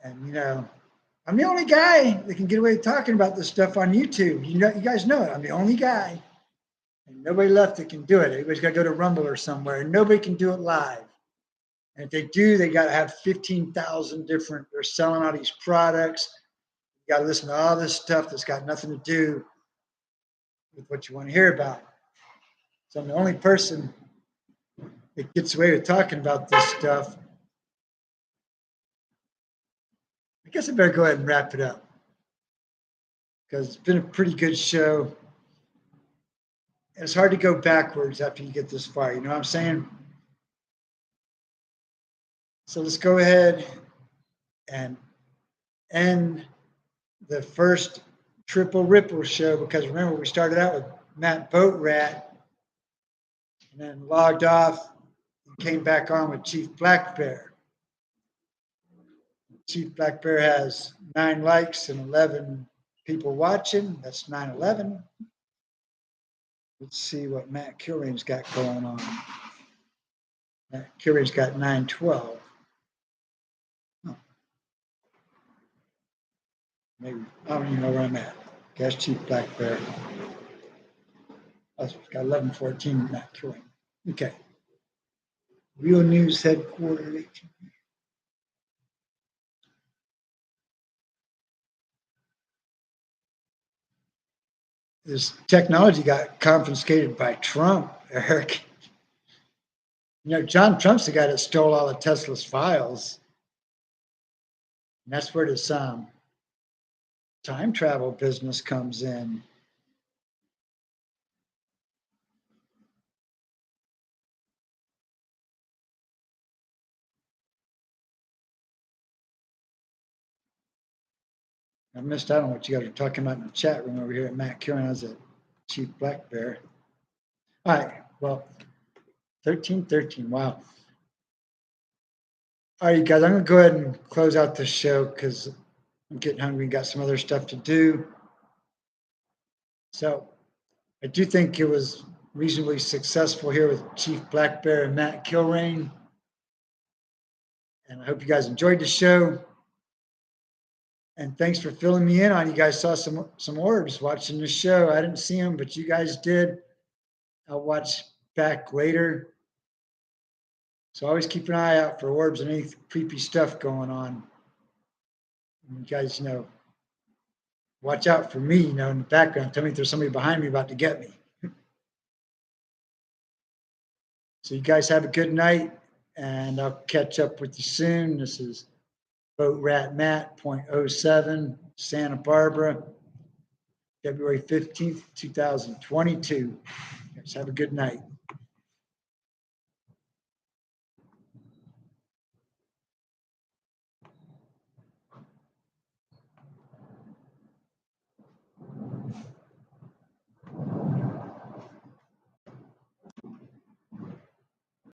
And, you know, I'm the only guy that can get away with talking about this stuff on YouTube. You guys know it. I'm the only guy. And nobody left that can do it. Everybody's got to go to Rumble or somewhere. And nobody can do it live. And if they do, they got to have 15,000 different, they're selling all these products. You got to listen to all this stuff that's got nothing to do with what you want to hear about. So I'm the only person that gets away with talking about this stuff. I guess I better go ahead and wrap it up because it's been a pretty good show. And it's hard to go backwards after you get this far. You know what I'm saying? So let's go ahead and end the first Triple Ripple show because remember, we started out with Matt Boatrat and then logged off and came back on with Chief Blackbear. Chief Blackbear has 9 likes and 11 people watching. That's 9/11. Let's see what Matt Kilrain's got going on. Matt Kilrain's got 912. Oh. Maybe, I don't even know where I'm at. Gas Chief Blackbear. I've got 1114 Matt Kilrain. Okay. Real News Headquarters. This technology got confiscated by Trump, Eric. You know, John Trump's the guy that stole all of Tesla's files. And that's where this time travel business comes in. I missed out on what you guys were talking about in the chat room over here at Matt Curran as a Chief Blackbear. All right, well, 1313, wow. All right, you guys, I'm gonna go ahead and close out the show because I'm getting hungry and got some other stuff to do. So I do think it was reasonably successful here with Chief Blackbear and Matt Kilrain. And I hope you guys enjoyed the show. And thanks for filling me in on. You guys saw some orbs watching the show. I didn't see them, but you guys did. I'll watch back later. So always keep an eye out for orbs and any creepy stuff going on. And you guys, you know, watch out for me, you know, in the background. Tell me if there's somebody behind me about to get me. So you guys have a good night, and I'll catch up with you soon. This is Boat Rat Matt, 0.07, Santa Barbara, February 15th, 2022. Guys have a good night.